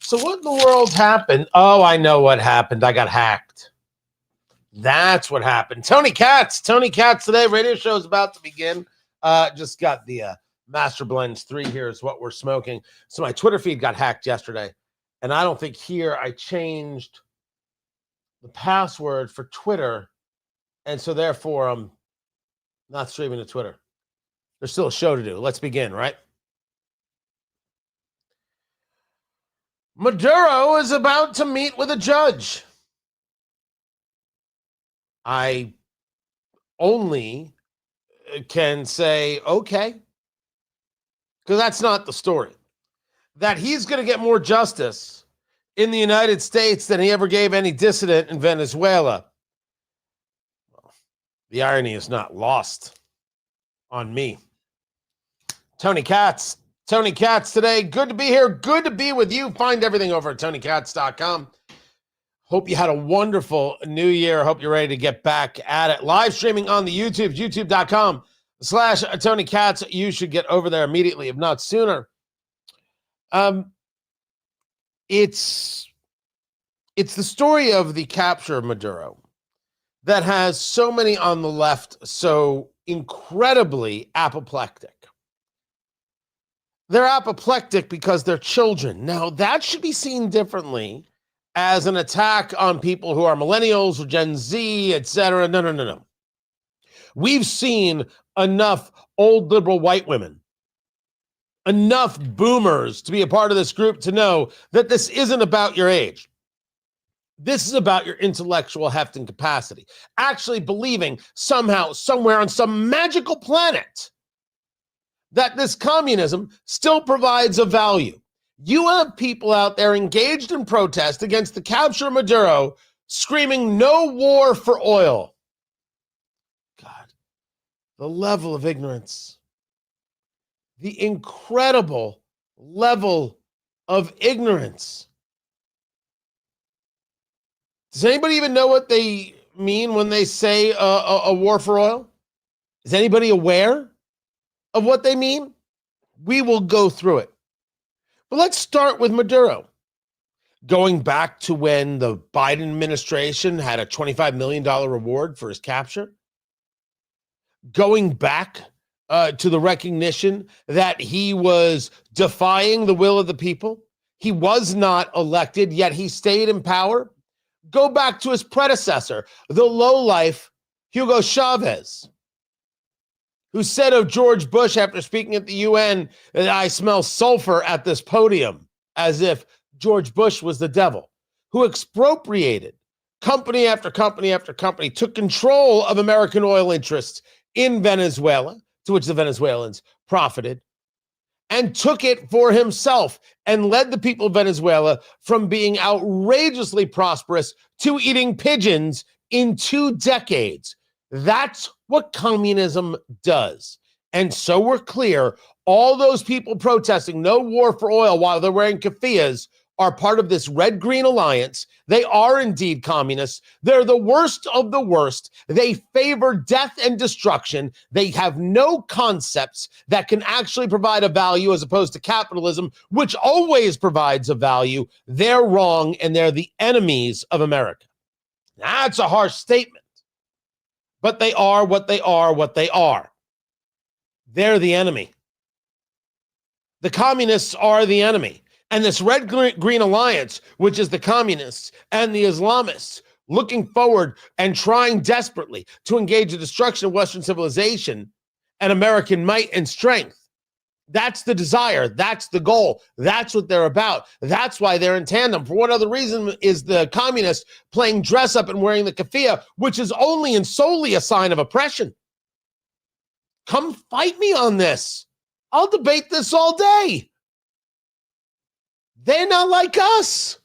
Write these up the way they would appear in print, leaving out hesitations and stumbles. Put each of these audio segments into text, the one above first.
So what in the world happened? Oh, I know what happened. I got hacked. That's what happened. Tony Katz today. Radio show is about to begin. Just got the Master Blends 3 here is what we're smoking. So my Twitter feed got hacked yesterday. And I don't think here I changed the password for Twitter. And so therefore I'm not streaming to Twitter. There's still a show to do. Let's begin, right? Maduro is about to meet with a judge. I only can say, okay, because that's not the story. That he's going to get more justice in the United States than he ever gave any dissident in Venezuela. Well, the irony is not lost on me. Tony Katz today. Good to be here. Good to be with you. Find everything over at TonyKatz.com. Hope you had a wonderful new year. Hope you're ready to get back at it. Live streaming on the YouTube, youtube.com/Tony Katz. You should get over there immediately, if not sooner. It's the story of the capture of Maduro that has so many on the left so incredibly apoplectic. They're apoplectic because they're children. Now, that should be seen differently as an attack on people who are millennials or Gen Z, etc. No. We've seen enough old liberal white women, enough boomers to be a part of this group to know that this isn't about your age. This is about your intellectual heft and capacity. Actually believing somehow, somewhere on some magical planet that this communism still provides a value. You have people out there engaged in protest against the capture of Maduro, screaming, "No war for oil." God, the level of ignorance, the incredible level of ignorance. Does anybody even know what they mean when they say a war for oil? Is anybody aware of what they mean? We will go through it. But let's start with Maduro. Going back to when the Biden administration had a $25 million reward for his capture. Going back to the recognition that he was defying the will of the people. He was not elected, yet he stayed in power. Go back to his predecessor, the lowlife Hugo Chavez, who said of George Bush after speaking at the UN that I smell sulfur at this podium, as if George Bush was the devil, who expropriated company after company after company, took control of American oil interests in Venezuela, to which the Venezuelans profited, and took it for himself and led the people of Venezuela from being outrageously prosperous to eating pigeons in 2 decades. That's what communism does. And so we're clear, all those people protesting no war for oil while they're wearing keffiyehs are part of this red-green alliance. They are indeed communists. They're the worst of the worst. They favor death and destruction. They have no concepts that can actually provide a value as opposed to capitalism, which always provides a value. They're wrong, and they're the enemies of America. That's a harsh statement. But they are what they are, what they are. They're the enemy. The communists are the enemy. And this red-green alliance, which is the communists and the Islamists, looking forward and trying desperately to engage the destruction of Western civilization and American might and strength. That's the desire. That's the goal. That's what they're about. That's why they're in tandem. For what other reason is the communist playing dress up and wearing the keffiyeh, which is only and solely a sign of oppression? Come fight me on this. I'll debate this all day. They're not like us.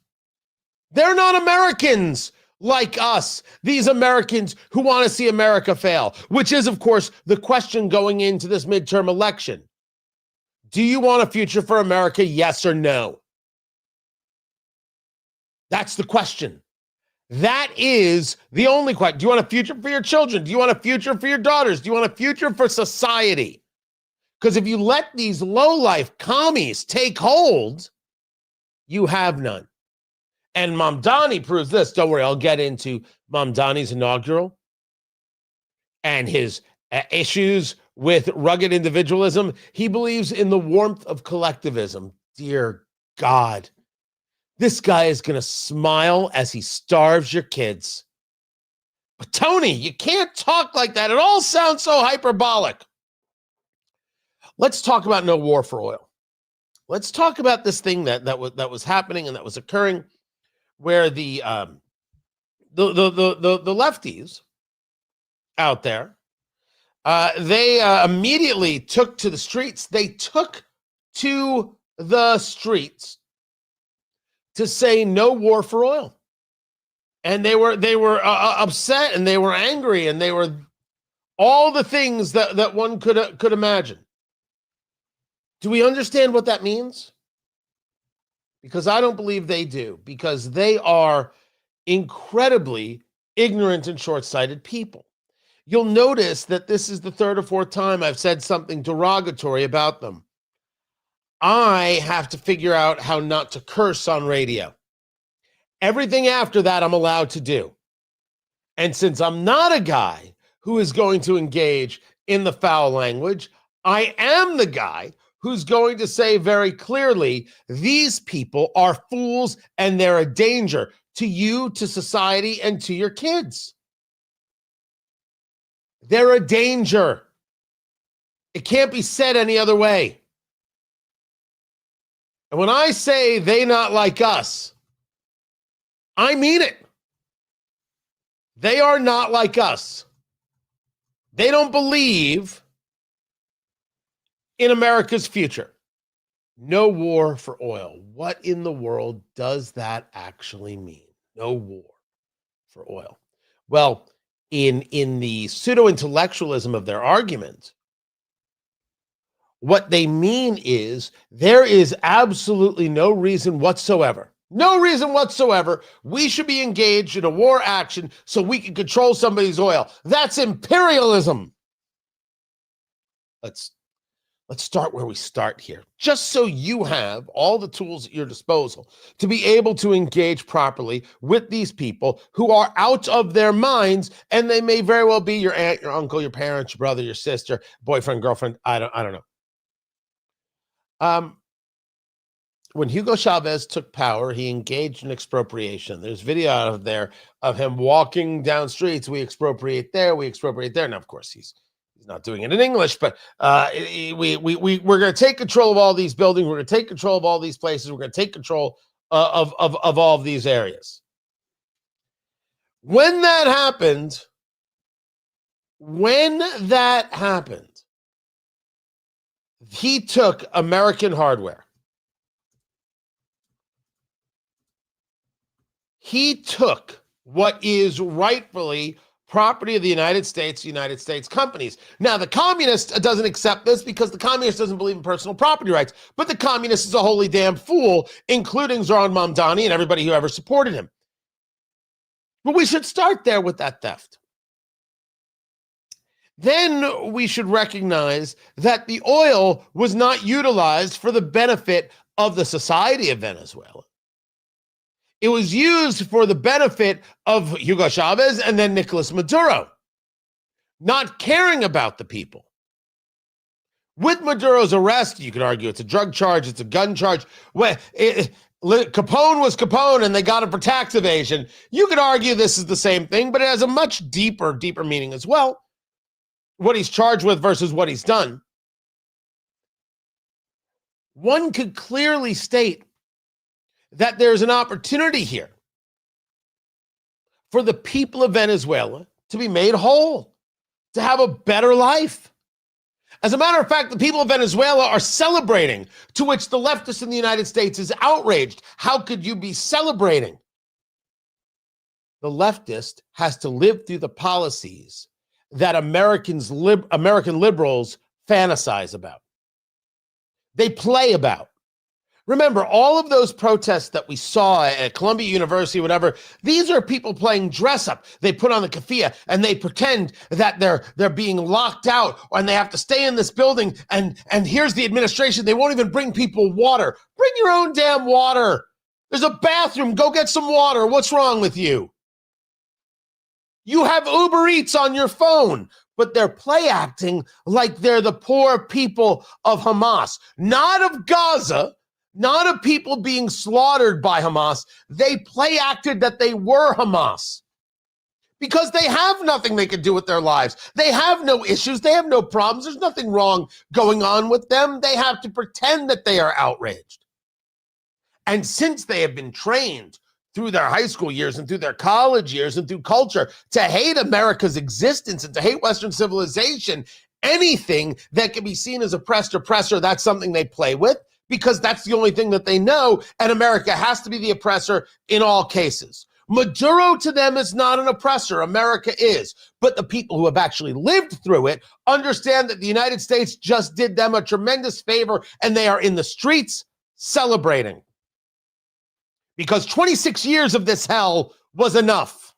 They're not Americans like us. These Americans who want to see America fail, which is, of course, the question going into this midterm election. Do you want a future for America? Yes or no? That's the question. That is the only question. Do you want a future for your children? Do you want a future for your daughters? Do you want a future for society? Because if you let these lowlife commies take hold, You have none. And Mamdani proves this. Don't worry, I'll get into Mamdani's inaugural and his issues with rugged individualism. He believes in the warmth of collectivism. Dear God, this guy is going to smile as he starves your kids. But Tony, you can't talk like that. It all sounds so hyperbolic. Let's talk about no war for oil. Let's talk about this thing that was happening and that was occurring, where the lefties out there, they immediately took to the streets. They took to the streets to say no war for oil, and they were upset, and they were angry, and they were all the things that one could imagine. Do we understand what that means? Because I don't believe they do, because they are incredibly ignorant and short-sighted people. You'll notice that this is the third or fourth time I've said something derogatory about them. I have to figure out how not to curse on radio. Everything after that, I'm allowed to do. And since I'm not a guy who is going to engage in the foul language, I am the guy who's going to say very clearly, these people are fools and they're a danger to you, to society, and to your kids. They're a danger. It can't be said any other way. And when I say they not like us, I mean it. They are not like us. They don't believe in America's future. No war for oil. What in the world does that actually mean? No war for oil. Well, in the pseudo-intellectualism of their argument, what they mean is there is absolutely no reason whatsoever we should be engaged in a war action so we can control somebody's oil. That's imperialism. Let's start where we start here, just so you have all the tools at your disposal to be able to engage properly with these people who are out of their minds, and they may very well be your aunt, your uncle, your parents, your brother, your sister, boyfriend, girlfriend. I don't know. When Hugo Chavez took power, he engaged in expropriation. There's video out of there of him walking down streets. We expropriate there. Now, of course, he's not doing it in English, but we're going to take control of all these buildings. We're going to take control of all these places. We're going to take control of all of these areas. When that happened, he took American hardware. He took what is rightfully property of the United States companies. Now, the communist doesn't accept this because the communist doesn't believe in personal property rights, but the communist is a holy damn fool, including Zohran Mamdani and everybody who ever supported him. But we should start there with that theft. Then we should recognize that the oil was not utilized for the benefit of the society of Venezuela. It was used for the benefit of Hugo Chavez and then Nicolas Maduro, not caring about the people. With Maduro's arrest, you could argue it's a drug charge, it's a gun charge. Capone was Capone and they got him for tax evasion. You could argue this is the same thing, but it has a much deeper meaning as well. What he's charged with versus what he's done. One could clearly state that there's an opportunity here for the people of Venezuela to be made whole, to have a better life. As a matter of fact, the people of Venezuela are celebrating, to which the leftist in the United States is outraged. How could you be celebrating? The leftist has to live through the policies that American liberals fantasize about. They play about. Remember, all of those protests that we saw at Columbia University, whatever, these are people playing dress up. They put on the keffiyeh and they pretend that they're being locked out and they have to stay in this building. And here's the administration. They won't even bring people water. Bring your own damn water. There's a bathroom. Go get some water. What's wrong with you? You have Uber Eats on your phone, but they're play acting like they're the poor people of Hamas, not of Gaza, not of people being slaughtered by Hamas. They play acted that they were Hamas because they have nothing they can do with their lives. They have no issues. They have no problems. There's nothing wrong going on with them. They have to pretend that they are outraged. And since they have been trained through their high school years and through their college years and through culture to hate America's existence and to hate Western civilization, anything that can be seen as oppressed oppressor, that's something they play with because that's the only thing that they know. And America has to be the oppressor in all cases. Maduro to them is not an oppressor. America is. But the people who have actually lived through it understand that the United States just did them a tremendous favor and they are in the streets celebrating. Because 26 years of this hell was enough.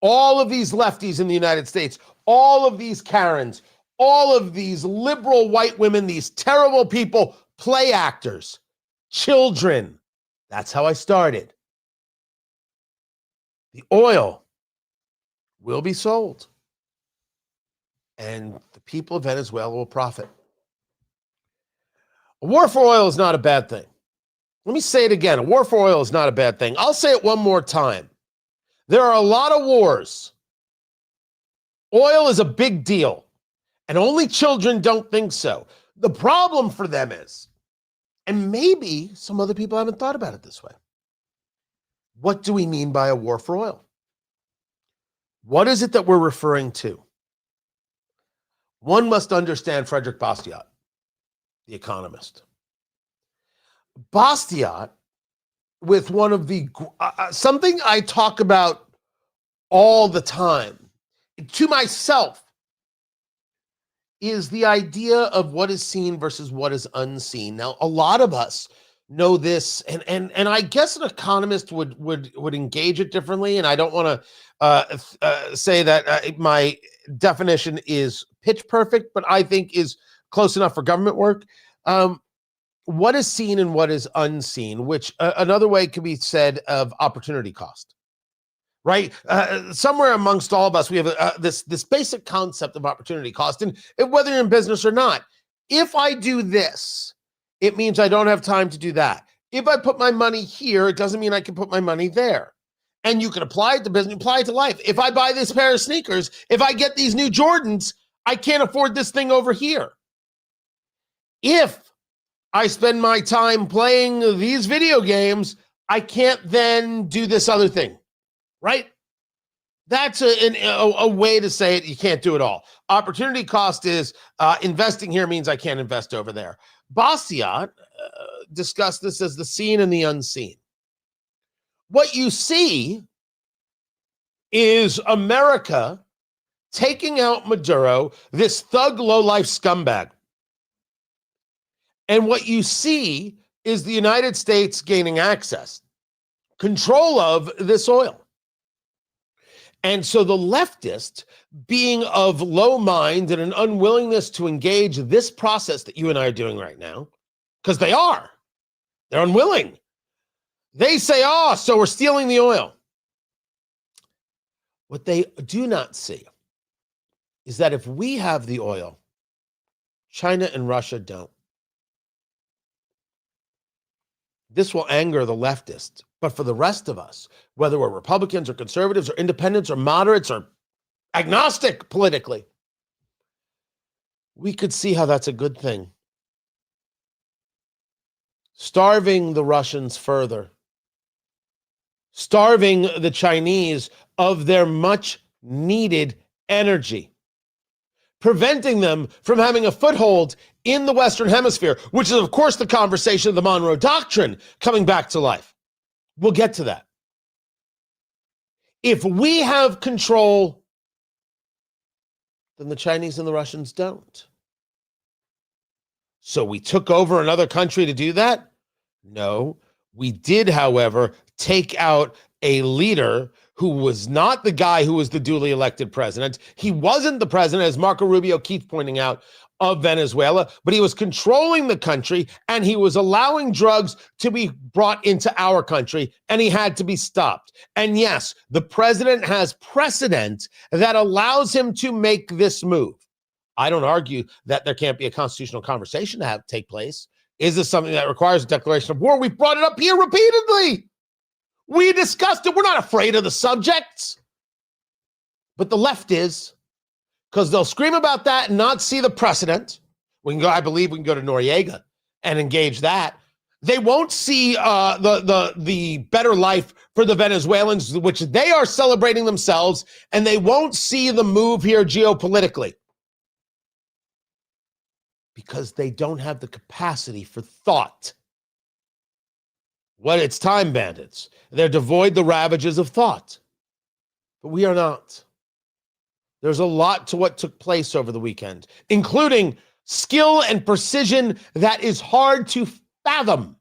All of these lefties in the United States, all of these Karens, all of these liberal white women, these terrible people, play actors, children. That's how I started. The oil will be sold. And the people of Venezuela will profit. A war for oil is not a bad thing. Let me say it again. A war for oil is not a bad thing. I'll say it one more time. There are a lot of wars. Oil is a big deal. And only children don't think so. The problem for them is, and maybe some other people haven't thought about it this way, what do we mean by a war for oil? What is it that we're referring to? One must understand Frederick Bastiat, the economist. Bastiat, with one of the something I talk about all the time to myself, is the idea of what is seen versus what is unseen. Now, a lot of us know this, and I guess an economist would engage it differently. And I don't want to say that my definition is pitch perfect, but I think is close enough for government work. What is seen and what is unseen, which another way could be said of opportunity cost, right? Somewhere amongst all of us, we have this basic concept of opportunity cost. And whether you're in business or not, if I do this, it means I don't have time to do that. If I put my money here, it doesn't mean I can put my money there. And you can apply it to business, apply it to life. If I buy this pair of sneakers, if I get these new Jordans, I can't afford this thing over here. If I spend my time playing these video games, I can't then do this other thing, right? That's a way to say it. You can't do it all. Opportunity cost is investing here means I can't invest over there. Bastiat discussed this as the seen and the unseen. What you see is America taking out Maduro, this thug, low-life scumbag. And what you see is the United States gaining access, control of this oil. And so the leftist, being of low mind and an unwillingness to engage this process that you and I are doing right now, because they're unwilling. They say, oh, so we're stealing the oil. What they do not see is that if we have the oil, China and Russia don't. This will anger the leftists. But for the rest of us, whether we're Republicans or conservatives or independents or moderates or agnostic politically, we could see how that's a good thing. Starving the Russians further, starving the Chinese of their much needed energy, preventing them from having a foothold in the Western Hemisphere, which is, of course, the conversation of the Monroe Doctrine coming back to life. We'll get to that. If we have control, then the Chinese and the Russians don't. So we took over another country to do that? No. We did, however, take out a leader who was not the guy who was the duly elected president. He wasn't the president, as Marco Rubio keeps pointing out, of Venezuela, but he was controlling the country and he was allowing drugs to be brought into our country, and he had to be stopped. And yes, the president has precedent that allows him to make this move. I don't argue that there can't be a constitutional conversation to take place. Is this something that requires a declaration of war? We've brought it up here repeatedly. We discussed it. We're not afraid of the subjects. But the left is, because they'll scream about that and not see the precedent. We can go, I believe we can go to Noriega and engage that. They won't see the better life for the Venezuelans, which they are celebrating themselves, and they won't see the move here geopolitically because they don't have the capacity for thought. What it's time bandits. They're devoid the ravages of thought. But we are not. There's a lot to what took place over the weekend, including skill and precision that is hard to fathom.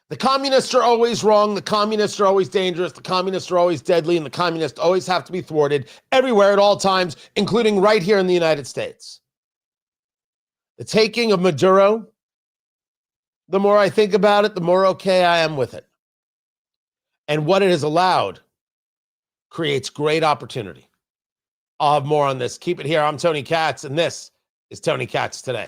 The communists are always wrong. The communists are always dangerous. The communists are always deadly. And the communists always have to be thwarted everywhere at all times, including right here in the United States. The taking of Maduro, the more I think about it, the more okay I am with it. And what it has allowed creates great opportunity. I'll have more on this. Keep it here. I'm Tony Katz, and this is Tony Katz Today.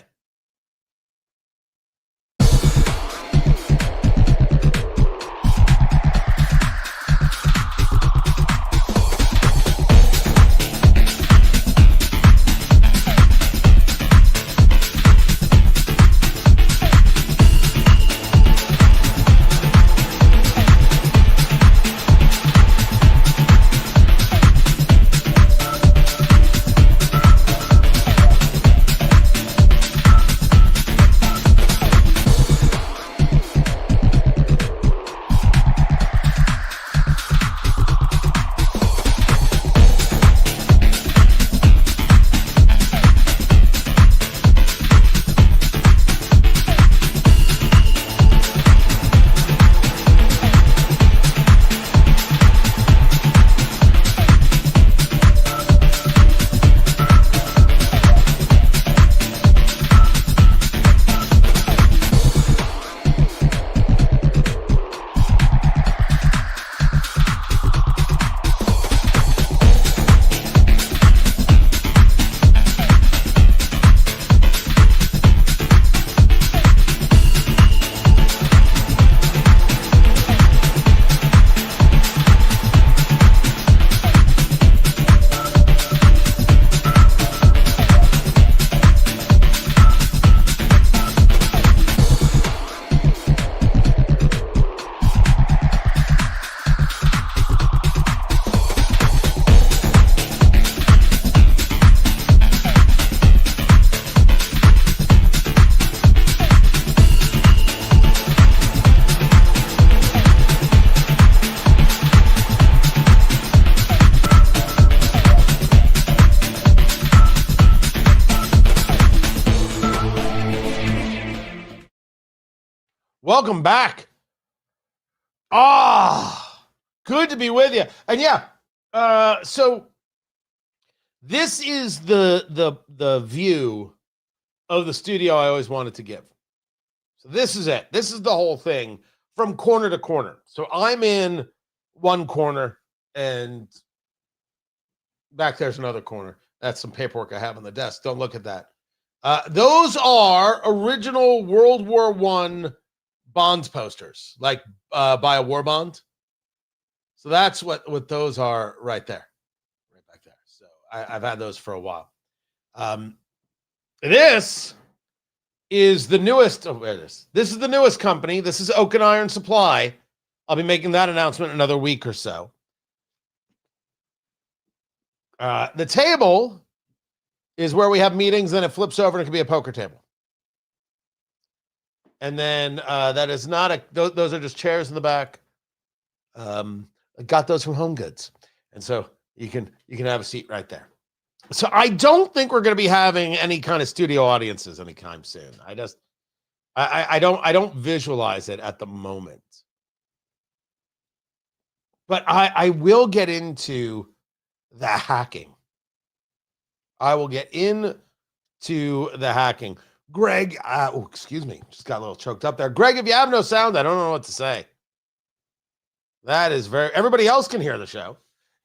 Welcome back. Good to be with you. And yeah, so this is the view of the studio I always wanted to give. So this is it. This is the whole thing from corner to corner. So I'm in one corner, and back there's another corner. That's some paperwork I have on the desk. Don't look at that. Those are original World War I bonds posters, like buy a war bond. So that's what those are right there, right back there. So I've had those for a while. This is the newest. Oh, there it is. This is the newest company. This is Oak and Iron Supply. I'll be making that announcement in another week or so. The table is where we have meetings, then it flips over and it can be a poker table. And then that is not those are just chairs in the back. I got those from Home Goods. And so you can have a seat right there. So I don't think we're going to be having any kind of studio audiences anytime soon. I don't visualize it at the moment. But I will get into the hacking I will get into the hacking. Greg, excuse me, just got a little choked up there. Greg, if you have no sound, I don't know what to say. That is everybody else can hear the show.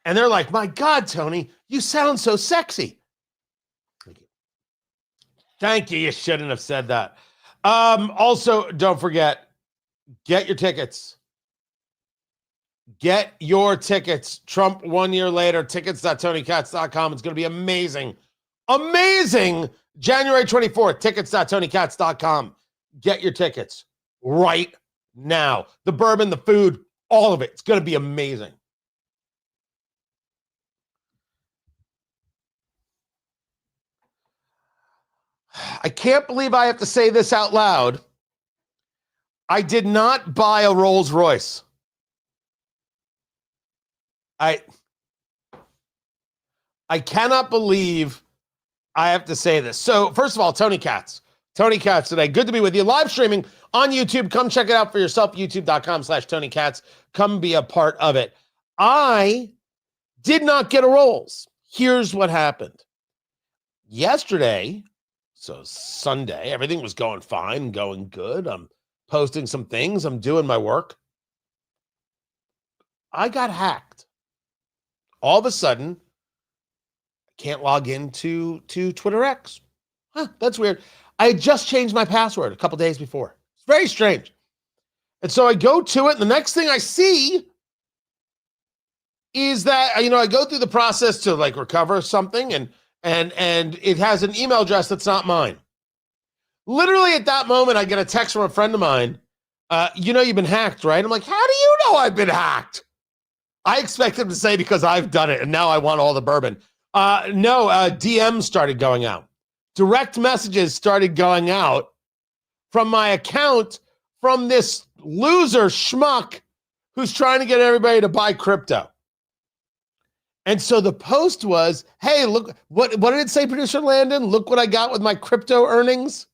And they're like, my God, Tony, you sound so sexy. Thank you. Thank you. You shouldn't have said that. Also, don't forget, get your tickets. Get your tickets. Trump 1 year later, tickets.tonykatz.com. It's going to be amazing. Amazing. January 24th, tickets.tonykatz.com. Get your tickets right now. The bourbon, the food, all of it. It's going to be amazing. I can't believe I have to say this out loud. I did not buy a Rolls Royce. I cannot believe I have to say this. So, first of all, Tony Katz today. Good to be with you. Live streaming on YouTube. Come check it out for yourself. YouTube.com/Tony Katz. Come be a part of it. I did not get a Rolls. Here's what happened. Yesterday, so Sunday, everything was going fine, going good. I'm posting some things. I'm doing my work. I got hacked. All of a sudden, I can't log into Twitter X. That's weird. I had just changed my password a couple days before. It's very strange. And so I go to it, and the next thing I see is that, I go through the process to recover something, and it has an email address that's not mine. Literally at that moment, I get a text from a friend of mine. You've been hacked, right? I'm like, how do you know I've been hacked? I expect him to say because I've done it, and now I want all the bourbon. No, DMs started going out. Direct messages started going out from my account from this loser schmuck who's trying to get everybody to buy crypto. And so the post was, hey, look, what did it say, Producer Landon? Look what I got with my crypto earnings.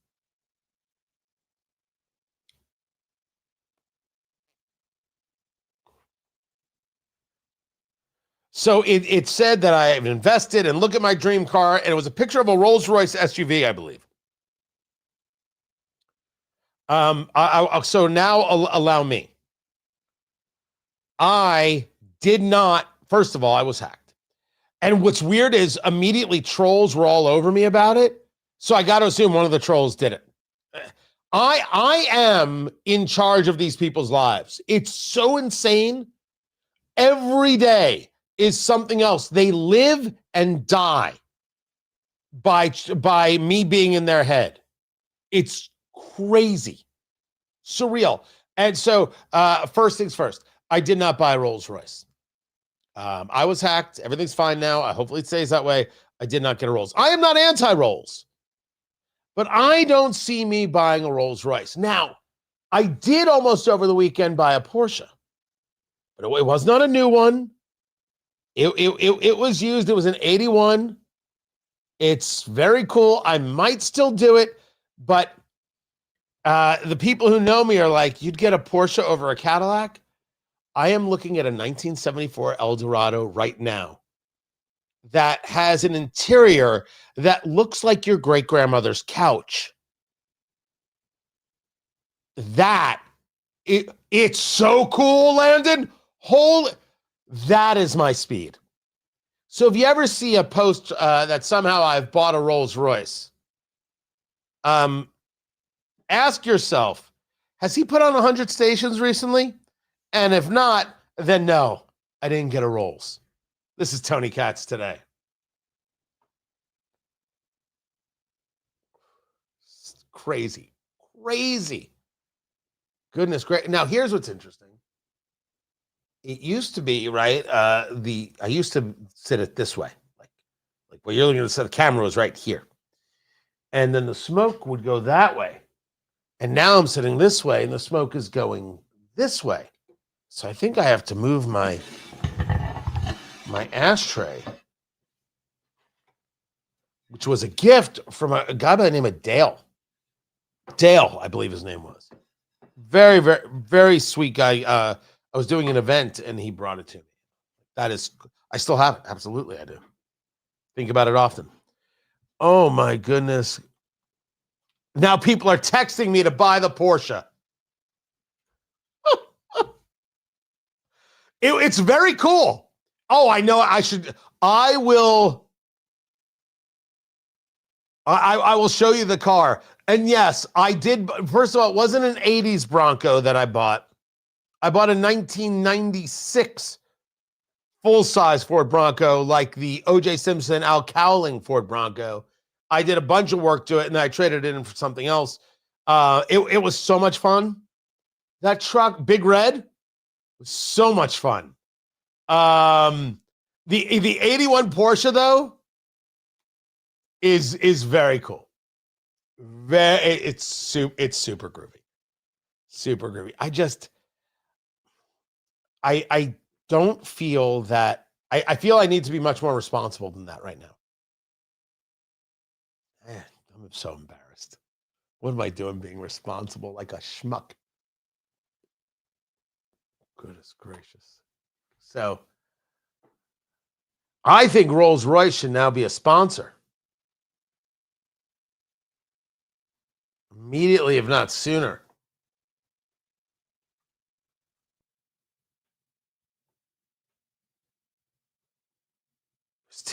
So it said that I have invested, and look at my dream car, and it was a picture of a Rolls-Royce SUV, I believe. So now allow me. I did not, first of all, I was hacked. And what's weird is immediately trolls were all over me about it. So I got to assume one of the trolls did it. I am in charge of these people's lives. It's so insane. Every day is something else. They live and die by me being in their head. It's crazy, surreal. And so first things first, I did not buy a Rolls Royce. I was hacked. Everything's fine now. Hopefully it stays that way. I did not get a Rolls. I am not anti-Rolls, but I don't see me buying a Rolls Royce. Now, I did almost over the weekend buy a Porsche, but it was not a new one. It was used. It was an 81. It's very cool. I might still do it, but the people who know me are like, you'd get a Porsche over a Cadillac? I am looking at a 1974 Eldorado right now that has an interior that looks like your great-grandmother's couch. It's so cool, Landon. That is my speed. So if you ever see a post that somehow I've bought a Rolls Royce, ask yourself, has he put on 100 stations recently? And if not, then no, I didn't get a Rolls. This is Tony Katz today. Crazy. Goodness great. Now here's what's interesting. It used to be, right? I used to sit it this way, like where you're looking at the camera was right here. And then the smoke would go that way. And now I'm sitting this way and the smoke is going this way. So I think I have to move my ashtray, which was a gift from a guy by the name of Dale. Dale, I believe his name was. Very, very, very sweet guy. I was doing an event and he brought it to me. I still have it. Absolutely, I do. Think about it often. Oh my goodness. Now people are texting me to buy the Porsche. It's very cool. Oh, I know. I will show you the car. And yes, I did. First of all, it wasn't an 80s Bronco that I bought. I bought a 1996 full-size Ford Bronco, like the O.J. Simpson, Al Cowling Ford Bronco. I did a bunch of work to it, and I traded it in for something else. It was so much fun. That truck, Big Red, was so much fun. The 81 Porsche, though, is very cool. It's super groovy. Super groovy. I don't feel that I feel I need to be much more responsible than that right now. I'm so embarrassed. What am I doing being responsible like a schmuck? Goodness gracious. So I think Rolls-Royce should now be a sponsor. Immediately, if not sooner.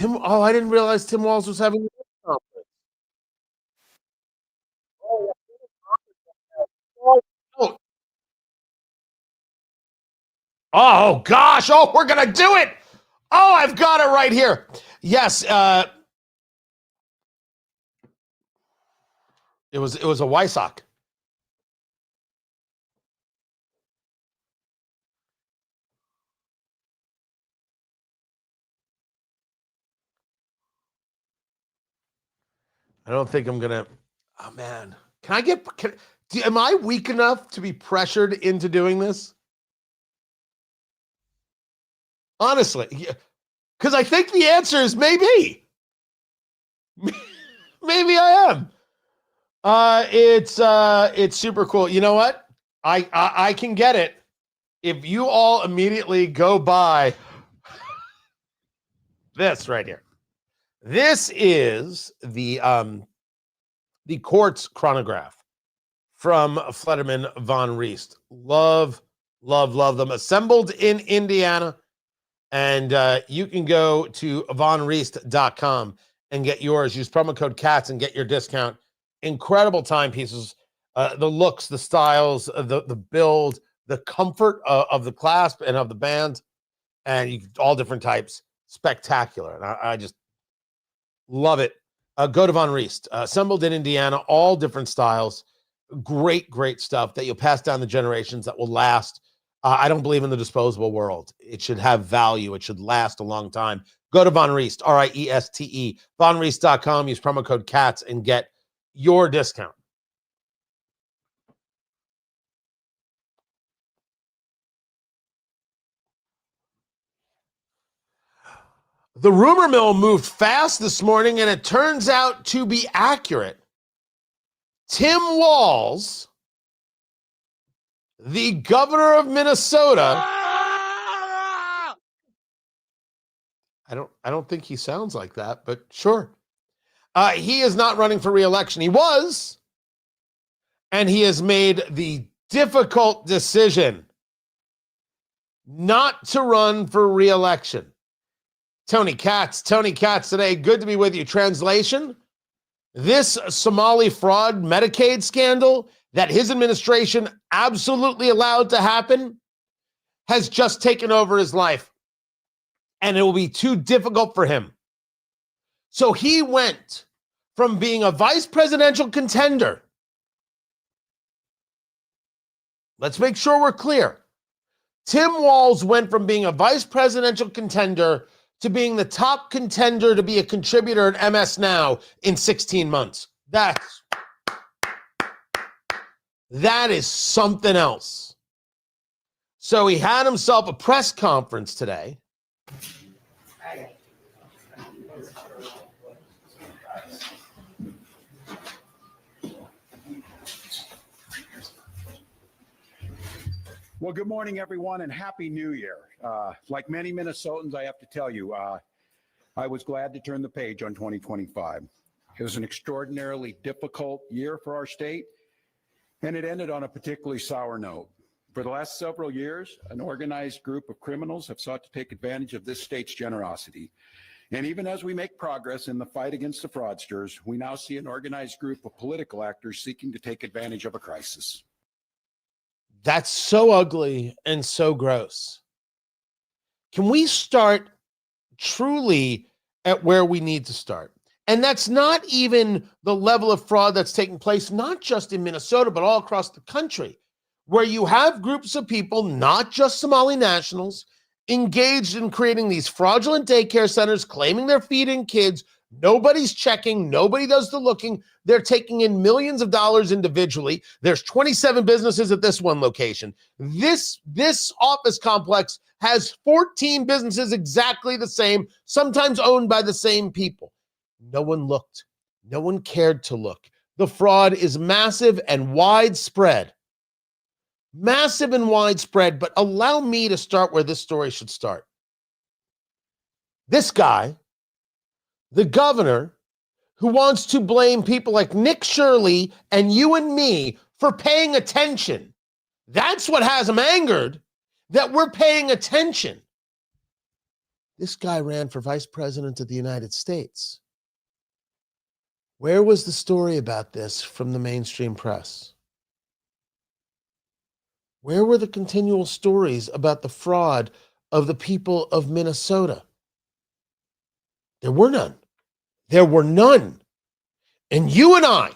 I didn't realize Tim Walz was having a conference. Oh gosh! Oh, we're gonna do it! Oh, I've got it right here. Yes, it was a Weisach. I don't think I'm gonna. Oh man, am I weak enough to be pressured into doing this? Honestly, because I think the answer is maybe. Maybe I am. It's super cool. You know what? I can get it if you all immediately go buy this right here. This is the Quartz chronograph from Flederman von Riest. Love them. Assembled in Indiana. And you can go to vonriest.com and get yours. Use promo code CATS and get your discount. Incredible timepieces. The looks, the styles, the build, the comfort of the clasp and of the band, and all different types. Spectacular. And I just love it. Go to Von Riest. Assembled in Indiana, all different styles. Great stuff that you'll pass down the generations that will last. I don't believe in the disposable world. It should have value. It should last a long time. Go to Von Riest, RIESTE, vonriest.com. Use promo code CATS and get your discount. The rumor mill moved fast this morning, and it turns out to be accurate. Tim Walz, the governor of Minnesota. I don't think he sounds like that, but sure. He is not running for re-election. He was, and he has made the difficult decision not to run for re-election. Tony Katz today. Good to be with you. Translation: this Somali fraud Medicaid scandal that his administration absolutely allowed to happen has just taken over his life, and it will be too difficult for him. So he went from being a vice presidential contender. Let's make sure we're clear. Tim Walz went from being a vice presidential contender to being the top contender to be a contributor at MS Now in 16 months. That is something else. So he had himself a press conference today. Well, good morning, everyone, and Happy New Year. Like many Minnesotans, I have to tell you, I was glad to turn the page on 2025. It was an extraordinarily difficult year for our state, and it ended on a particularly sour note. For the last several years, an organized group of criminals have sought to take advantage of this state's generosity. And even as we make progress in the fight against the fraudsters, we now see an organized group of political actors seeking to take advantage of a crisis. That's so ugly and so gross. Can we start truly at where we need to start? And that's not even the level of fraud that's taking place, not just in Minnesota, but all across the country, where you have groups of people, not just Somali nationals, engaged in creating these fraudulent daycare centers, claiming they're feeding kids. Nobody's checking. Nobody does the looking. They're taking in millions of dollars individually. There's 27 businesses at this one location. This office complex has 14 businesses exactly the same, sometimes owned by the same people. No one looked. No one cared to look. The fraud is massive and widespread. Massive and widespread, but allow me to start where this story should start. This guy, the governor, who wants to blame people like Nick Shirley and you and me for paying attention. That's what has him angered, that we're paying attention. This guy ran for vice president of the United States. Where was the story about this from the mainstream press? Where were the continual stories about the fraud of the people of Minnesota? There were none. There were none. And you and I,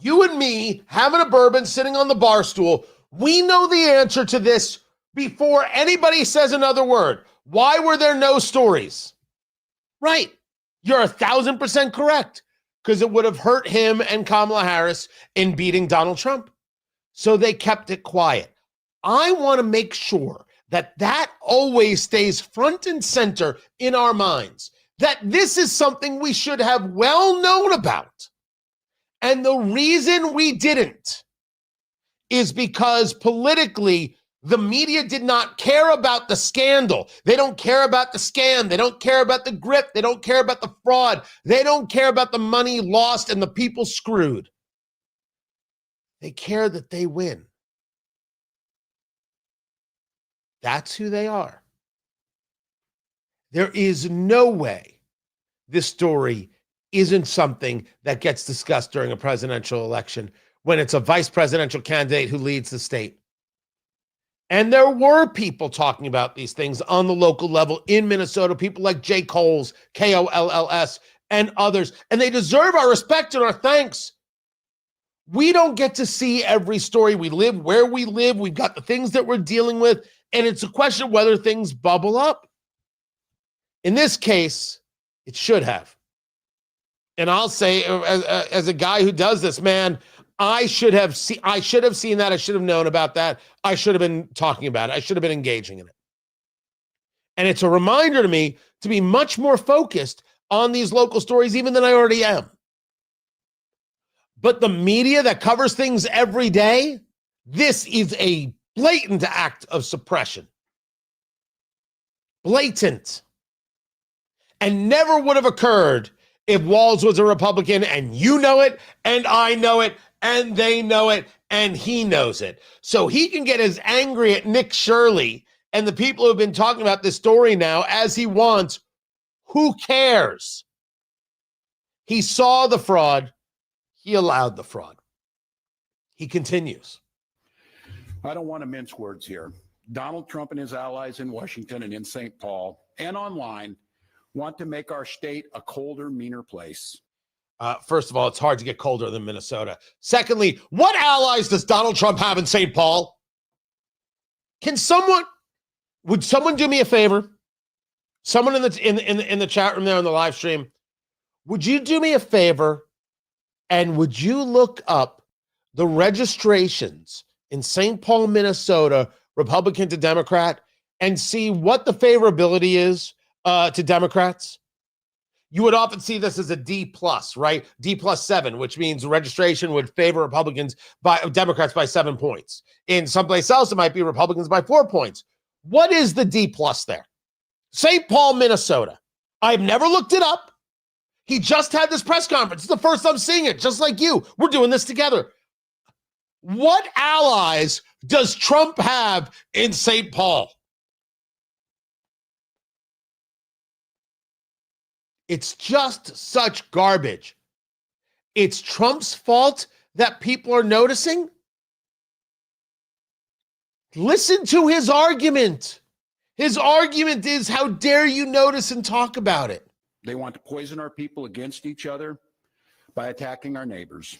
you and me, having a bourbon, sitting on the bar stool, we know the answer to this before anybody says another word. Why were there no stories? Right. You're 1,000% correct. Because it would have hurt him and Kamala Harris in beating Donald Trump. So they kept it quiet. I want to make sure that that always stays front and center in our minds, that this is something we should have well known about. And the reason we didn't is because politically, the media did not care about the scandal. They don't care about the scam. They don't care about the grip. They don't care about the fraud. They don't care about the money lost and the people screwed. They care that they win. That's who they are. There is no way this story isn't something that gets discussed during a presidential election when it's a vice presidential candidate who leads the state. And there were people talking about these things on the local level in Minnesota, people like Jay Coles, Kolls, and others. And they deserve our respect and our thanks. We don't get to see every story. We live where we live. We've got the things that we're dealing with. And it's a question of whether things bubble up. In this case, it should have. And I'll say, as a guy who does this, man, I should have seen that. I should have known about that. I should have been talking about it. I should have been engaging in it. And it's a reminder to me to be much more focused on these local stories, even than I already am. But the media that covers things every day, this is a blatant act of suppression. Blatant. And never would have occurred if Walz was a Republican, and you know it, and I know it, and they know it, and he knows it. So he can get as angry at Nick Shirley and the people who have been talking about this story now as he wants. Who cares? He saw the fraud. He allowed the fraud. He continues. I don't want to mince words here. Donald Trump and his allies in Washington and in St. Paul and online want to make our state a colder, meaner place. First of all, it's hard to get colder than Minnesota. Secondly, what allies does Donald Trump have in St. Paul? Would someone do me a favor? Someone in the chat room there on the live stream, would you do me a favor and would you look up the registrations in St. Paul, Minnesota, Republican to Democrat, and see what the favorability is to Democrats? You would often see this as a D+, right? D+7, which means registration would favor Democrats by 7 points. In someplace else, it might be Republicans by 4 points. What is the D+ there? St. Paul, Minnesota. I've never looked it up. He just had this press conference. It's the first I'm seeing it, just like you. We're doing this together. What allies does Trump have in St. Paul? It's just such garbage. It's Trump's fault that people are noticing. Listen to his argument. His argument is, how dare you notice and talk about it? They want to poison our people against each other by attacking our neighbors.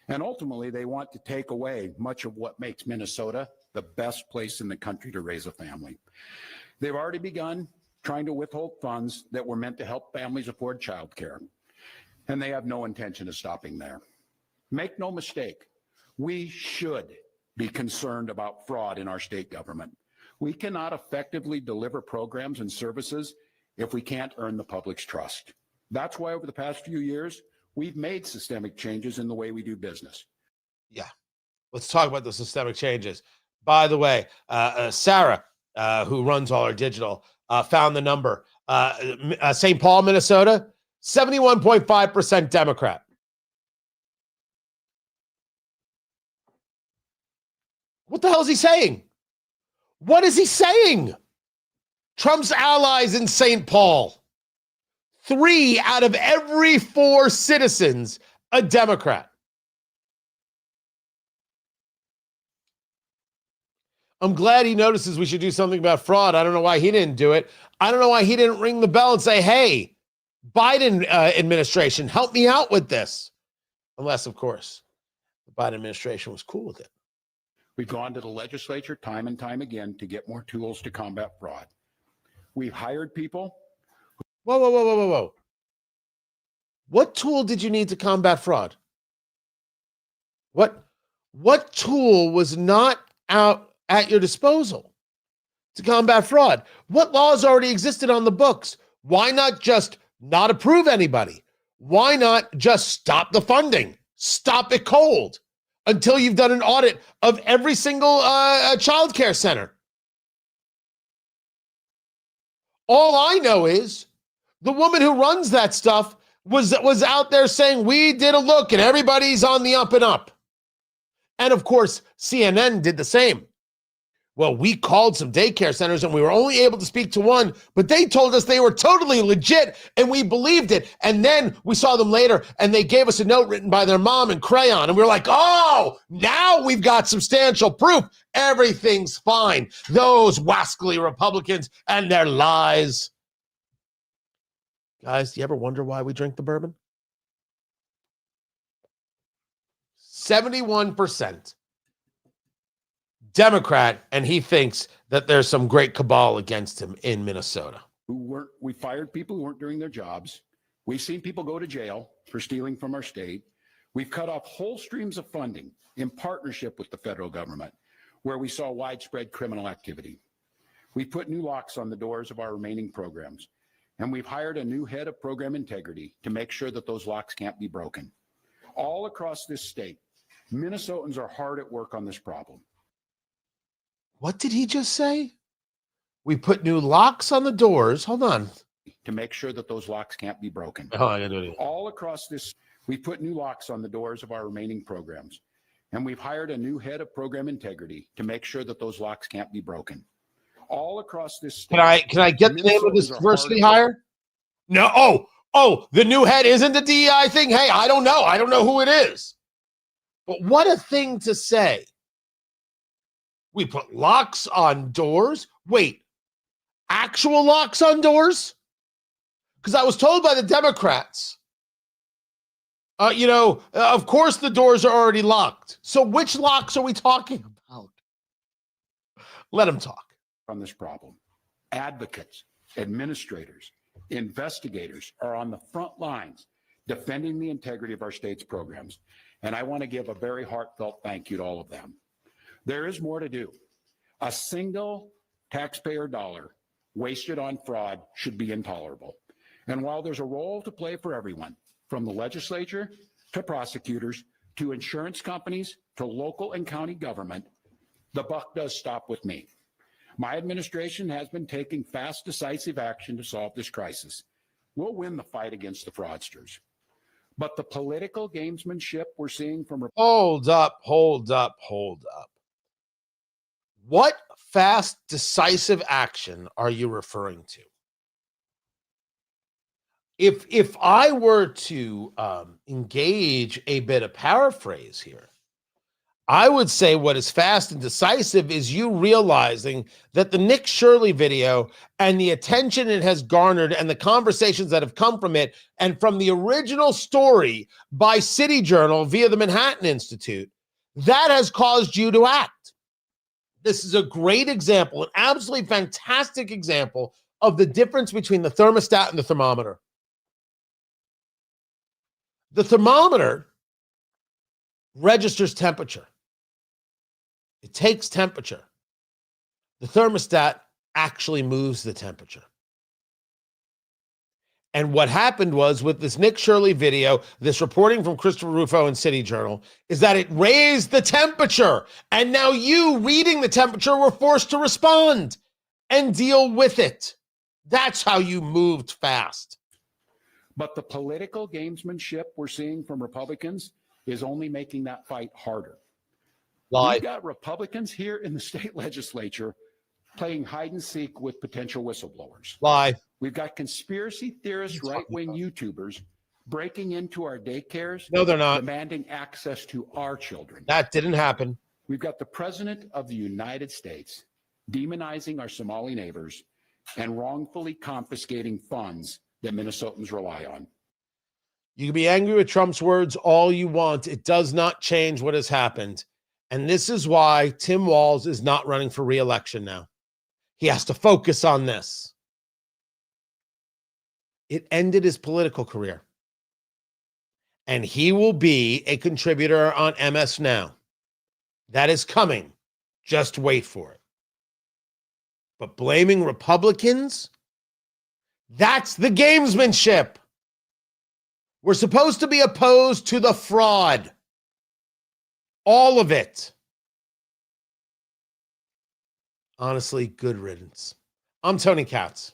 And ultimately, they want to take away much of what makes Minnesota the best place in the country to raise a family. They've already begun trying to withhold funds that were meant to help families afford child care. And they have no intention of stopping there. Make no mistake, we should be concerned about fraud in our state government. We cannot effectively deliver programs and services if we can't earn the public's trust. That's why over the past few years, we've made systemic changes in the way we do business. Yeah, let's talk about the systemic changes. By the way, Sarah, who runs all our digital, found the number. St. Paul, Minnesota, 71.5% Democrat. What the hell is he saying? What is he saying? Trump's allies in St. Paul, 3 out of every 4 citizens, a Democrat. I'm glad he notices we should do something about fraud. I don't know why he didn't do it. I don't know why he didn't ring the bell and say, hey, Biden administration, help me out with this. Unless, of course, the Biden administration was cool with it. We've gone to the legislature time and time again to get more tools to combat fraud. We've hired people. Whoa. What tool did you need to combat fraud? What tool was not out at your disposal to combat fraud? What laws already existed on the books? Why not just not approve anybody? Why not just stop the funding? Stop it cold until you've done an audit of every single child care center. All I know is the woman who runs that stuff was out there saying, we did a look and everybody's on the up and up. And of course, CNN did the same. Well, we called some daycare centers and we were only able to speak to one, but they told us they were totally legit and we believed it. And then we saw them later and they gave us a note written by their mom in crayon. And we were like, oh, now we've got substantial proof. Everything's fine. Those wascally Republicans and their lies. Guys, do you ever wonder why we drink the bourbon? 71%. Democrat, and he thinks that there's some great cabal against him in Minnesota. We fired people who weren't doing their jobs. We've seen people go to jail for stealing from our state. We've cut off whole streams of funding in partnership with the federal government, where we saw widespread criminal activity. We put new locks on the doors of our remaining programs, and we've hired a new head of program integrity to make sure that those locks can't be broken. All across this state, Minnesotans are hard at work on this problem. What did he just say? We put new locks on the doors. Hold on. To make sure that those locks can't be broken. Oh, I gotta do it. All across this, we put new locks on the doors of our remaining programs. And we've hired a new head of program integrity to make sure that those locks can't be broken. All across this state. Can I get the name of this diversity hire? No. Oh, the new head isn't the DEI thing? Hey, I don't know. I don't know who it is. But what a thing to say. We put locks on doors. Wait, actual locks on doors? Because I was told by the Democrats, of course the doors are already locked. So which locks are we talking about? Let them talk. On this problem, advocates, administrators, investigators are on the front lines defending the integrity of our state's programs. And I want to give a very heartfelt thank you to all of them. There is more to do. A single taxpayer dollar wasted on fraud should be intolerable. And while there's a role to play for everyone, from the legislature to prosecutors to insurance companies to local and county government, the buck does stop with me. My administration has been taking fast, decisive action to solve this crisis. we'll win the fight against the fraudsters. But the political gamesmanship we're seeing from... Hold up. What fast, decisive action are you referring to? If I were to engage a bit of paraphrase here, I would say what is fast and decisive is you realizing that the Nick Shirley video and the attention it has garnered and the conversations that have come from it and from the original story by City Journal via the Manhattan Institute, that has caused you to act. This is a great example, an absolutely fantastic example of the difference between the thermostat and the thermometer. The thermometer registers temperature. It takes temperature. The thermostat actually moves the temperature. And what happened was with this Nick Shirley video, this reporting from Christopher Rufo and City Journal, is that it raised the temperature. And now you, reading the temperature, were forced to respond and deal with it. That's how you moved fast. But the political gamesmanship we're seeing from Republicans is only making that fight harder. We've got Republicans here in the state legislature playing hide and seek with potential whistleblowers. We've got conspiracy theorist right-wing YouTubers breaking into our daycares. No, they're not. Demanding access to our children. That didn't happen. We've got the President of the United States demonizing our Somali neighbors and wrongfully confiscating funds that Minnesotans rely on. You can be angry with Trump's words all you want. It does not change what has happened. And this is why Tim Walz is not running for re-election now. He has to focus on this. It ended his political career. And he will be a contributor on MS Now. That is coming. Just wait for it. But blaming Republicans, that's the gamesmanship. We're supposed to be opposed to the fraud. All of it. Honestly, good riddance. I'm Tony Katz.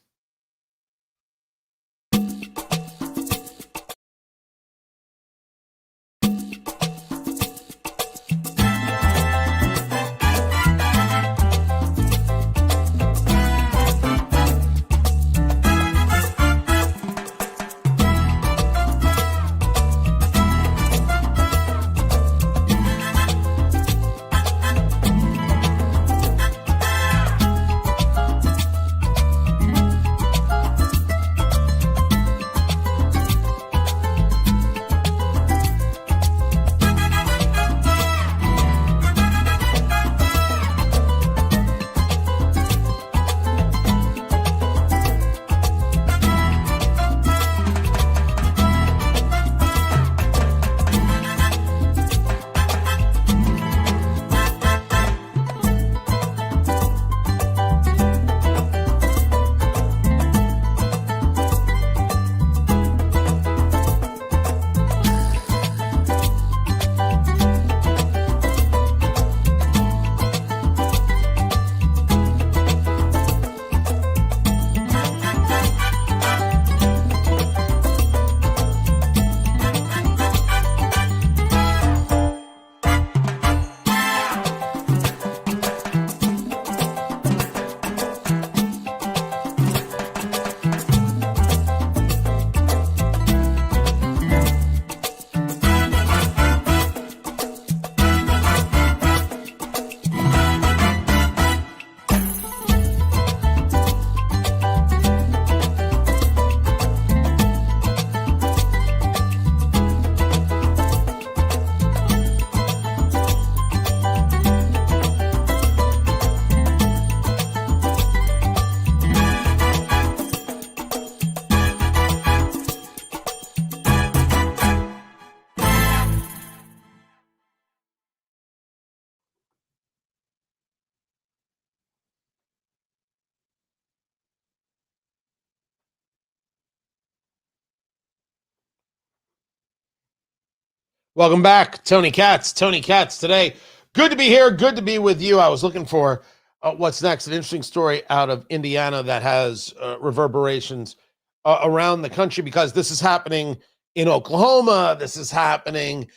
Welcome back. Tony Katz today. Good to be here. Good to be with you. I was looking for what's next. An interesting story out of Indiana that has reverberations around the country, because this is happening in Oklahoma. This is happening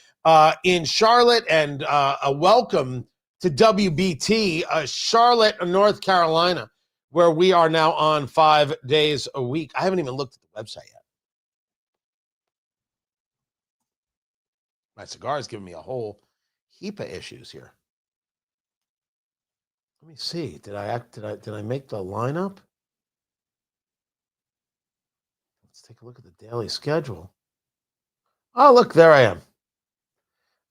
in Charlotte, and a welcome to WBT, Charlotte, North Carolina, where we are now on 5 days a week. I haven't even looked at the website yet. My cigar is giving me a whole heap of issues here. Let me see. Did I make the lineup? Let's take a look at the daily schedule. Oh, look, there I am.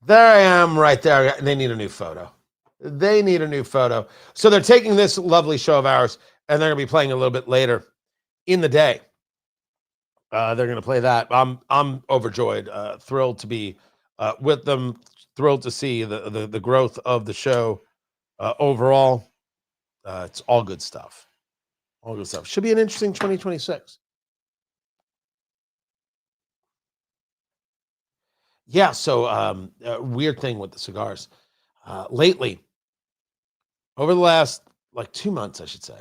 There I am right there. They need a new photo. They need a new photo. So they're taking this lovely show of ours, and they're going to be playing a little bit later in the day. They're going to play that. I'm overjoyed, thrilled to be with them, thrilled to see the growth of the show overall. It's all good stuff. All good stuff. Should be an interesting 2026. Yeah, so weird thing with the cigars. Lately, over the last 2 months, I should say,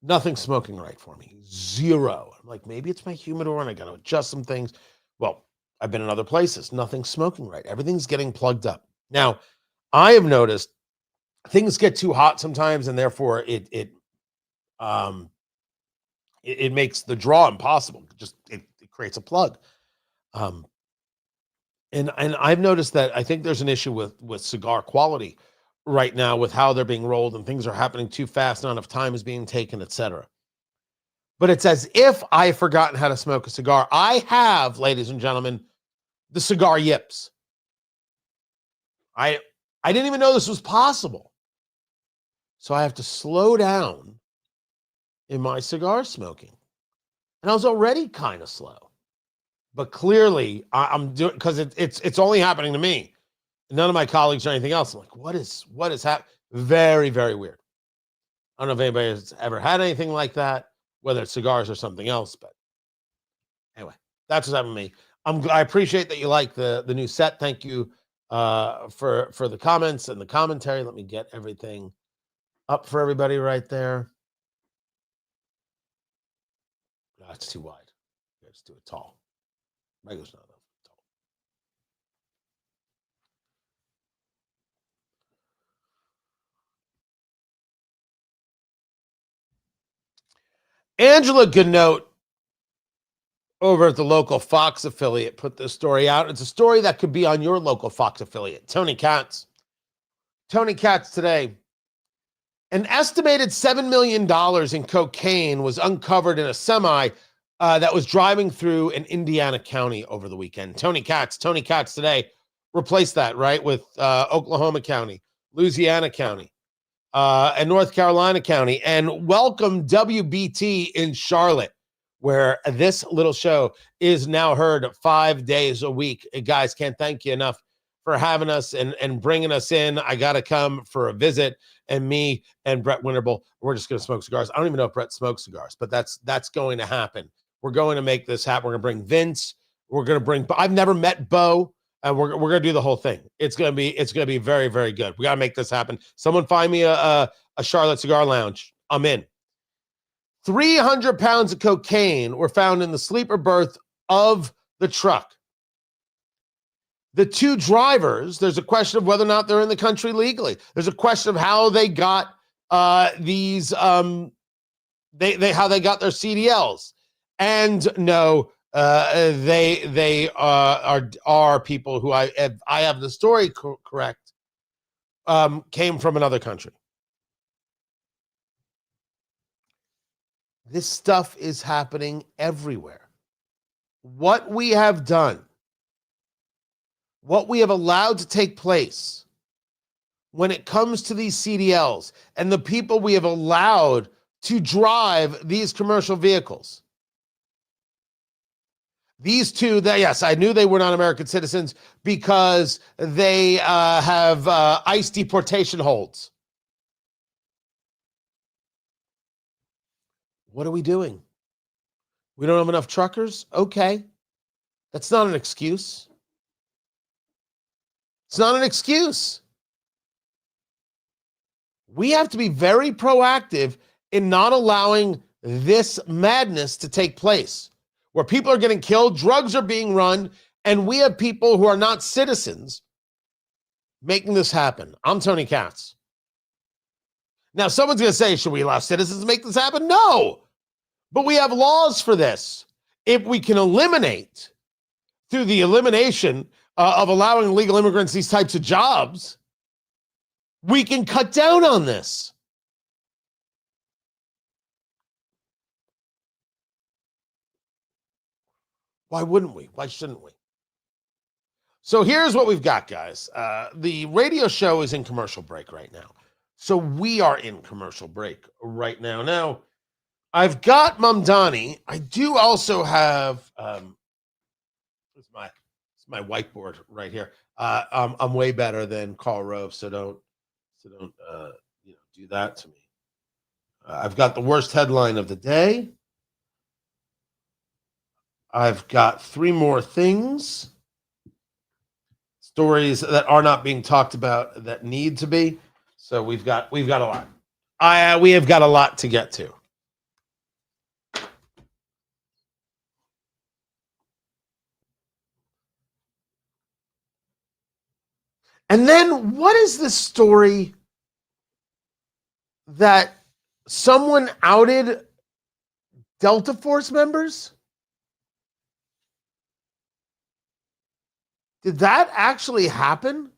nothing's smoking right for me. Zero. I'm like, maybe it's my humidor and I got to adjust some things. Well, I've been in other places. Nothing's smoking right. Everything's getting plugged up. Now, I have noticed things get too hot sometimes, and therefore it makes the draw impossible. It creates a plug. And I've noticed that I think there's an issue with cigar quality right now, with how they're being rolled, and things are happening too fast, not enough time is being taken, etc. But it's as if I've forgotten how to smoke a cigar. I have, ladies and gentlemen, the cigar yips. I didn't even know this was possible. So I have to slow down in my cigar smoking. And I was already kind of slow. But clearly I'm doing, because it's only happening to me. None of my colleagues or anything else. I'm like, what is happening? Very, very weird. I don't know if anybody has ever had anything like that, whether it's cigars or something else. But anyway, that's what's happened to me. I appreciate that you like the new set. Thank you for the comments and the commentary. Let me get everything up for everybody right there. That's too wide. Let's do it tall. Regular's not enough. Angela Ganote over at the local Fox affiliate put this story out. It's a story that could be on your local Fox affiliate. Tony Katz today. An estimated $7 million in cocaine was uncovered in a semi that was driving through an Indiana county over the weekend. Tony Katz today. Replace that, right, with Oklahoma County, Louisiana County, and North Carolina County. And welcome WBT in Charlotte, where this little show is now heard 5 days a week. Guys, can't thank you enough for having us and bringing us in. I got to come for a visit, and me and Brett Winterble, we're just going to smoke cigars. I don't even know if Brett smokes cigars, but that's going to happen. We're going to make this happen. We're going to bring Vince. We're going to bring, I've never met Bo, and we're going to do the whole thing. It's going to be very, very good. We got to make this happen. Someone find me a Charlotte Cigar Lounge. I'm in. 300 pounds of cocaine were found in the sleeper berth of the truck. The two drivers, there's a question of whether or not they're in the country legally. There's a question of how they got these how they got their CDLs. And no, they are people who I have the story correct, came from another country. This stuff is happening everywhere. What we have done, what we have allowed to take place when it comes to these CDLs and the people we have allowed to drive these commercial vehicles. These two, yes, I knew they were not American citizens because they have ICE deportation holds. What are we doing? We don't have enough truckers? Okay. That's not an excuse. It's not an excuse. We have to be very proactive in not allowing this madness to take place. where people are getting killed, drugs are being run, and we have people who are not citizens making this happen. I'm Tony Katz. Now, someone's going to say, should we allow citizens to make this happen? No, but we have laws for this. If we can eliminate, through the elimination of allowing illegal immigrants these types of jobs, we can cut down on this. Why wouldn't we? Why shouldn't we? So here's what we've got, guys. The radio show is in commercial break right now. So we are in commercial break right now. Now, I've got Mamdani. I do also have it's my whiteboard right here. I'm way better than Karl Rove, so don't do that to me. I've got the worst headline of the day. I've got 3 more things. Stories that are not being talked about that need to be. So we've got a lot. We have got a lot to get to. And then what is this story that someone outed Delta Force members? Did that actually happen?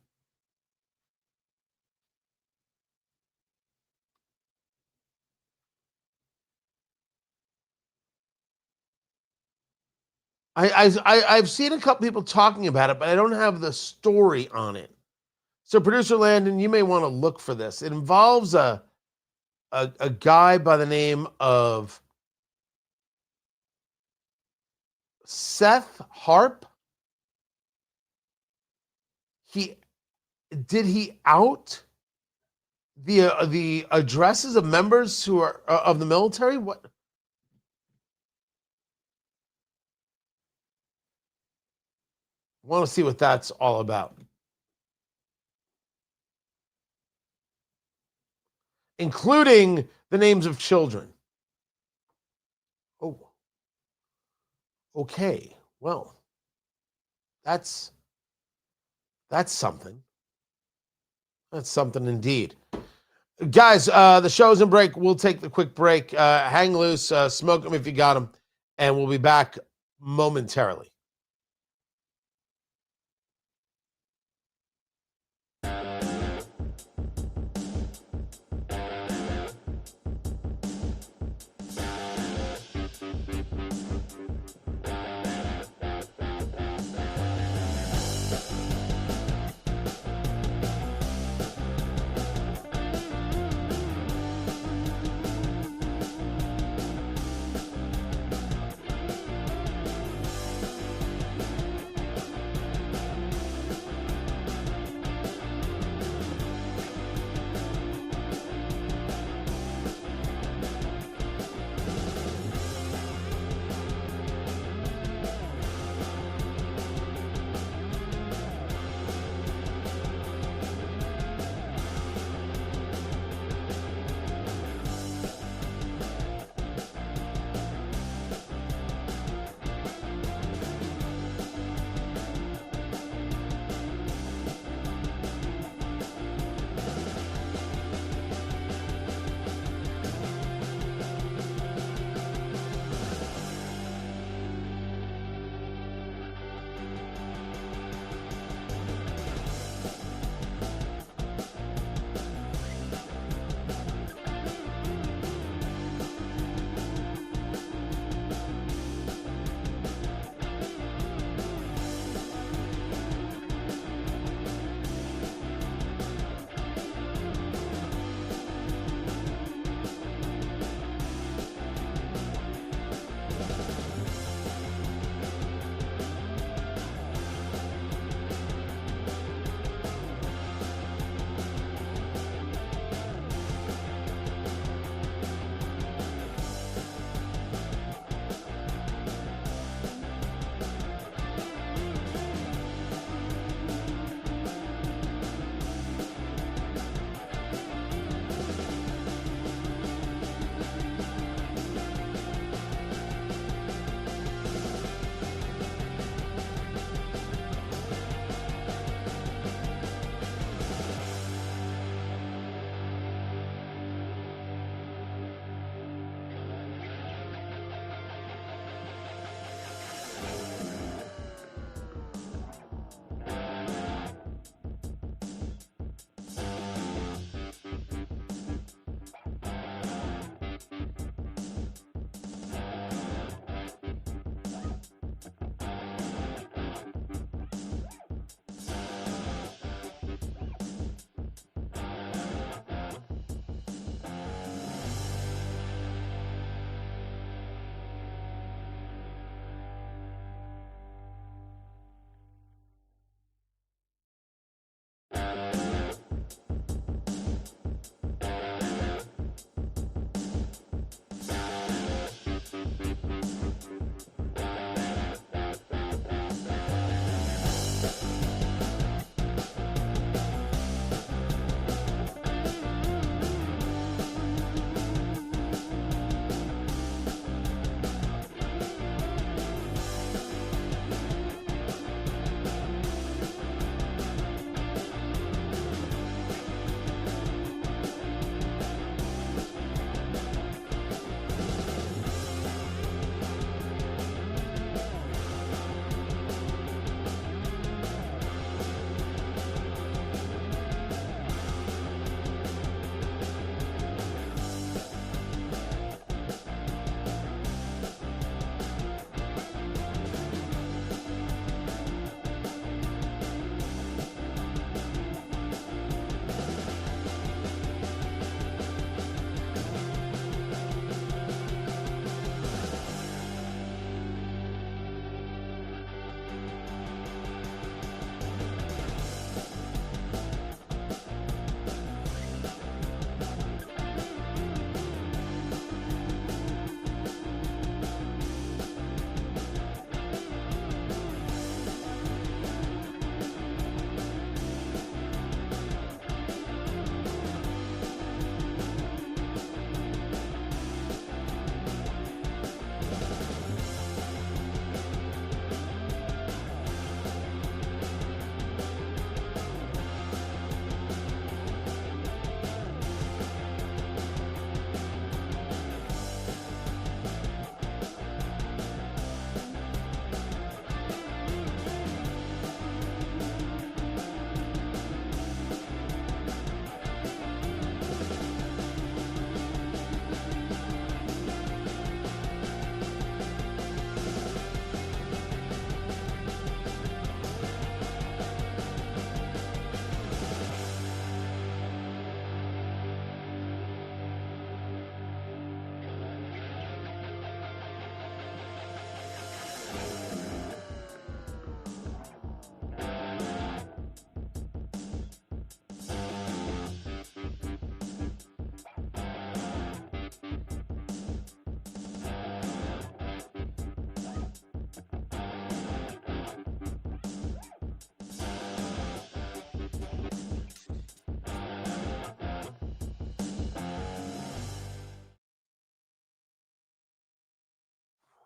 I've seen a couple people talking about it, but I don't have the story on it. So, Producer Landon, you may want to look for this. It involves a guy by the name of Seth Harp. Did he out the addresses of members who are of the military? What? I want to see what that's all about. Including the names of children. Oh. Okay. Well, that's something. That's something indeed. Guys, the show's in break. We'll take the quick break. Hang loose, smoke them if you got them, and we'll be back momentarily.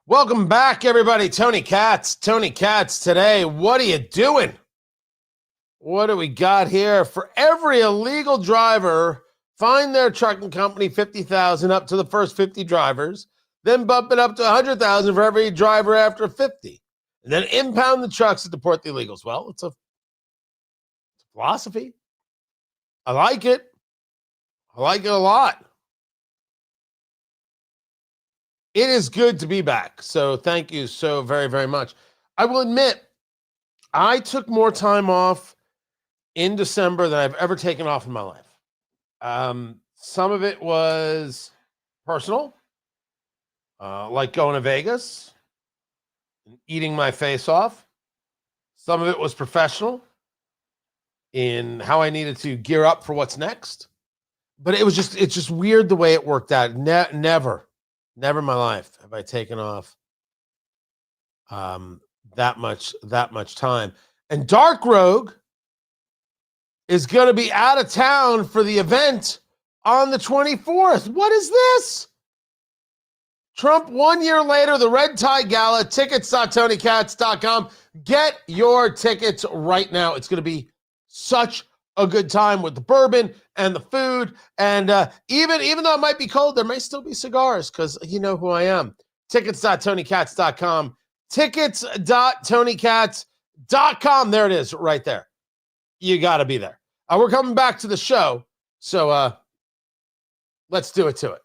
Welcome back, everybody. Tony Katz today. What are you doing? What do we got here? For every illegal driver, fine their trucking company $50,000 up to the first 50 drivers, then bump it up to $100,000 for every driver after 50, and then impound the trucks to deport the illegals. Well, it's a philosophy. I like it. I like it a lot. It is good to be back. So thank you so very, very much. I will admit, I took more time off in December than I've ever taken off in my life. Some of it was personal, like going to Vegas and eating my face off. Some of it was professional in how I needed to gear up for what's next. But it's just weird the way it worked out. Never in my life have I taken off that much time. And Dark Rogue is going to be out of town for the event on the 24th. What is this? Trump 1 year later, the Red Tie Gala, tickets.tonykatz.com. Get your tickets right now. It's going to be such a good time with the bourbon and the food. And even though it might be cold, there may still be cigars because you know who I am. Tickets.tonykatz.com. Tickets.tonykatz.com. There it is right there. You got to be there. We're coming back to the show. So let's do it to it.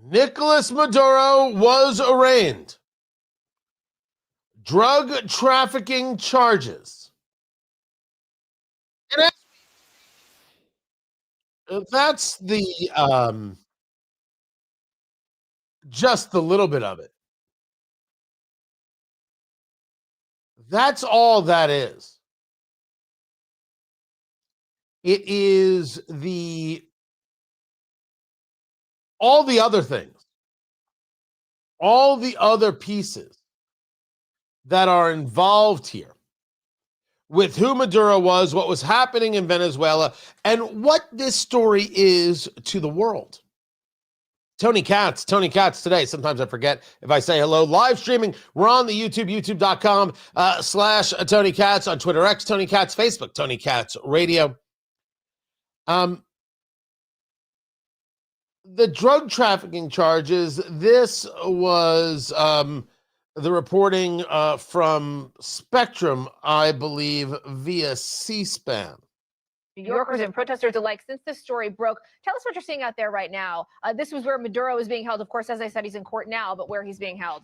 Nicolas Maduro was arraigned. Drug trafficking charges. And that's the just the little bit of it. That's all that is. It is all the other things, all the other pieces that are involved here with who Maduro was, what was happening in Venezuela, and what this story is to the world. Tony Katz today. Sometimes I forget if I say hello. Live streaming. We're on the YouTube, youtube.com/Tony Katz, on Twitter X, Tony Katz, Facebook, Tony Katz Radio. The drug trafficking charges, this was the reporting from Spectrum, I believe, via C-SPAN. New Yorkers and protesters alike, since this story broke, tell us what you're seeing out there right now. This was where Maduro is being held. Of course, as I said, he's in court now, but where he's being held.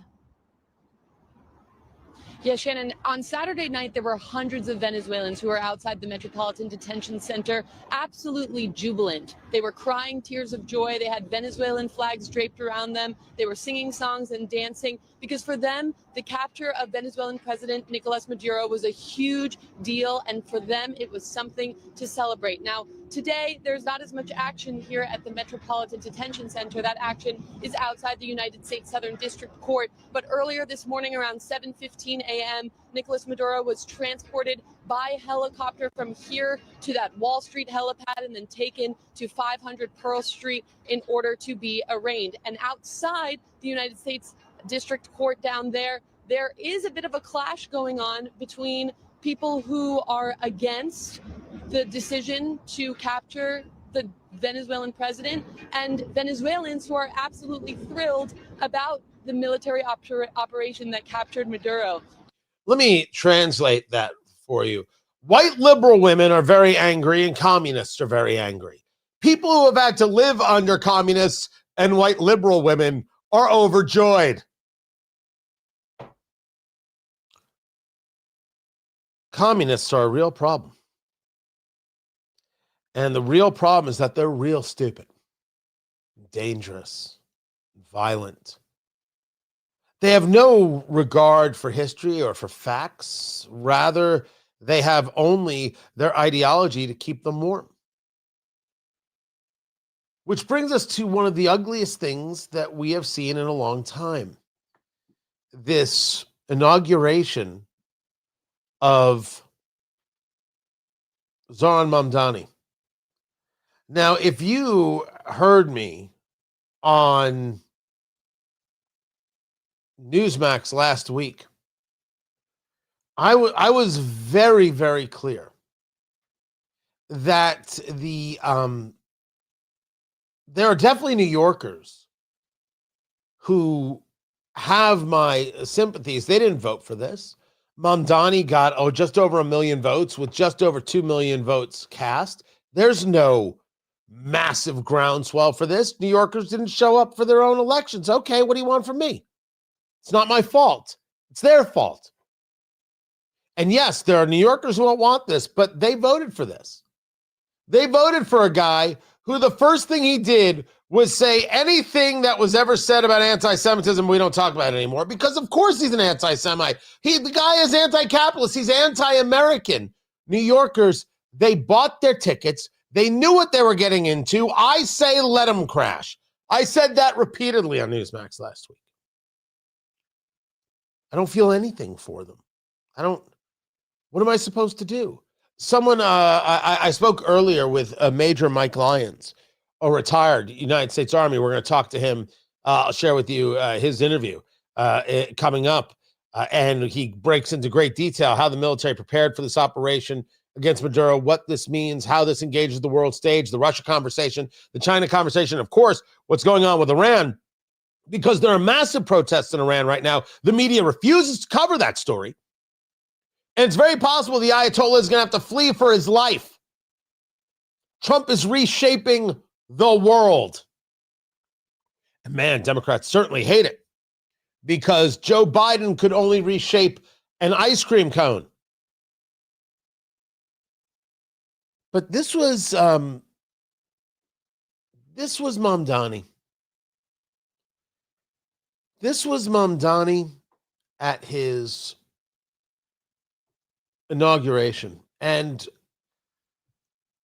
Yeah, Shannon, on Saturday night, there were hundreds of Venezuelans who were outside the Metropolitan Detention Center, absolutely jubilant. They were crying tears of joy. They had Venezuelan flags draped around them. They were singing songs and dancing because for them, the capture of Venezuelan President Nicolas Maduro was a huge deal. And for them, it was something to celebrate. Now, today, there's not as much action here at the Metropolitan Detention Center. That action is outside the United States Southern District Court. But earlier this morning, around 7:15 a.m., Nicolas Maduro was transported by helicopter from here to that Wall Street helipad and then taken to 500 Pearl Street in order to be arraigned. And outside the United States District Court down there, there is a bit of a clash going on between people who are against the decision to capture the Venezuelan president and Venezuelans who are absolutely thrilled about the military operation that captured Maduro. Let me translate that for you. White liberal women are very angry and communists are very angry. People who have had to live under communists and white liberal women are overjoyed. Communists are a real problem. And the real problem is that they're real stupid, dangerous, violent. They have no regard for history or for facts. Rather, they have only their ideology to keep them warm. Which brings us to one of the ugliest things that we have seen in a long time. This inauguration of Zohran Mamdani. Now, if you heard me on Newsmax last week, I was very, very clear that there are definitely New Yorkers who have my sympathies. They didn't vote for this. Mamdani got just over 1 million votes with just over 2 million votes cast. There's no massive groundswell for this. New Yorkers didn't show up for their own elections. Okay, what do you want from me? It's not my fault. It's their fault. And yes, there are New Yorkers who don't want this, but they voted for this. They voted for a guy who the first thing he did was say anything that was ever said about anti-Semitism, we don't talk about it anymore, because of course he's an anti-Semite. The guy is anti-capitalist. He's anti-American. New Yorkers, they bought their tickets. They knew what they were getting into. I say let them crash. I said that repeatedly on Newsmax last week. I don't feel anything for them. What am I supposed to do? Someone, I spoke earlier with Major Mike Lyons, a retired United States Army. We're going to talk to him. I'll share with you his interview coming up. And he breaks into great detail how the military prepared for this operation against Maduro, what this means, how this engages the world stage, the Russia conversation, the China conversation, of course, what's going on with Iran, because there are massive protests in Iran right now. The media refuses to cover that story. And it's very possible the Ayatollah is going to have to flee for his life. Trump is reshaping the world. And man, Democrats certainly hate it because Joe Biden could only reshape an ice cream cone. But this was Mamdani. This was Mamdani at his inauguration. And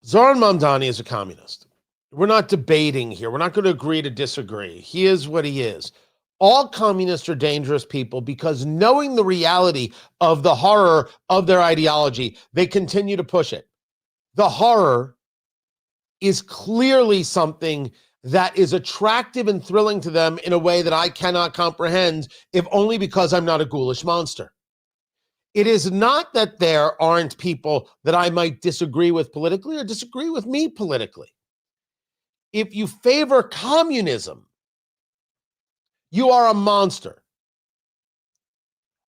Zohran Mamdani is a communist. We're not debating here. We're not going to agree to disagree. He is what he is. All communists are dangerous people because knowing the reality of the horror of their ideology, they continue to push it. The horror is clearly something that is attractive and thrilling to them in a way that I cannot comprehend, if only because I'm not a ghoulish monster. It is not that there aren't people that I might disagree with politically or disagree with me politically. If you favor communism, you are a monster.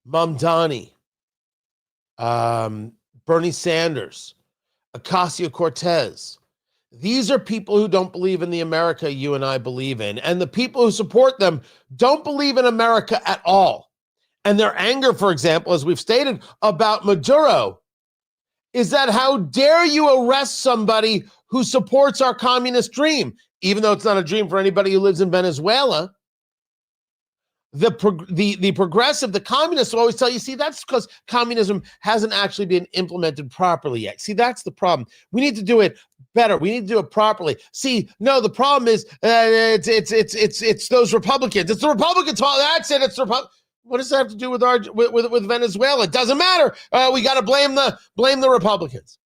Mamdani, Bernie Sanders, Ocasio-Cortez. These are people who don't believe in the America you and I believe in. And the people who support them don't believe in America at all. And their anger, for example, as we've stated about Maduro, is that how dare you arrest somebody who supports our communist dream, even though it's not a dream for anybody who lives in Venezuela. The progressive, the communists will always tell you, see, that's because communism hasn't actually been implemented properly yet. See, that's the problem. We need to do it better. We need to do it properly. See, no, the problem is it's those Republicans. It's the Republicans' fault. That's it. It's the Republicans. What does that have to do with with Venezuela? It doesn't matter. We got to blame the Republicans.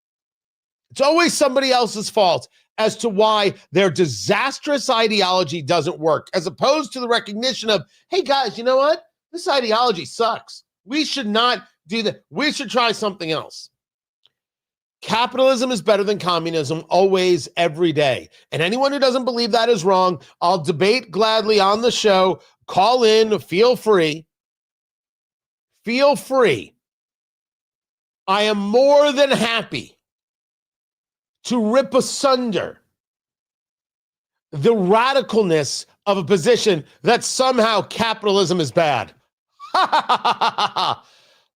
It's always somebody else's fault as to why their disastrous ideology doesn't work, as opposed to the recognition of, hey guys, you know what? This ideology sucks. We should not do that. We should try something else. Capitalism is better than communism, always, every day. And anyone who doesn't believe that is wrong, I'll debate gladly on the show. Call in, feel free. Feel free. I am more than happy to rip asunder the radicalness of a position that somehow capitalism is bad.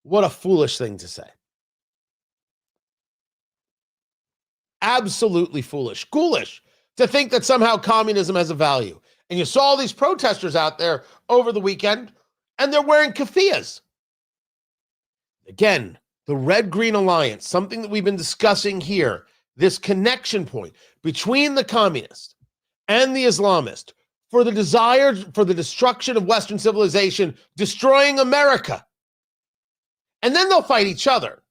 What a foolish thing to say. Absolutely foolish. Ghoulish to think that somehow communism has a value. And you saw all these protesters out there over the weekend, and they're wearing keffiyehs. Again, the Red-Green Alliance, something that we've been discussing here, this connection point between the communist and the Islamist for the desire for the destruction of Western civilization, destroying America. And then they'll fight each other.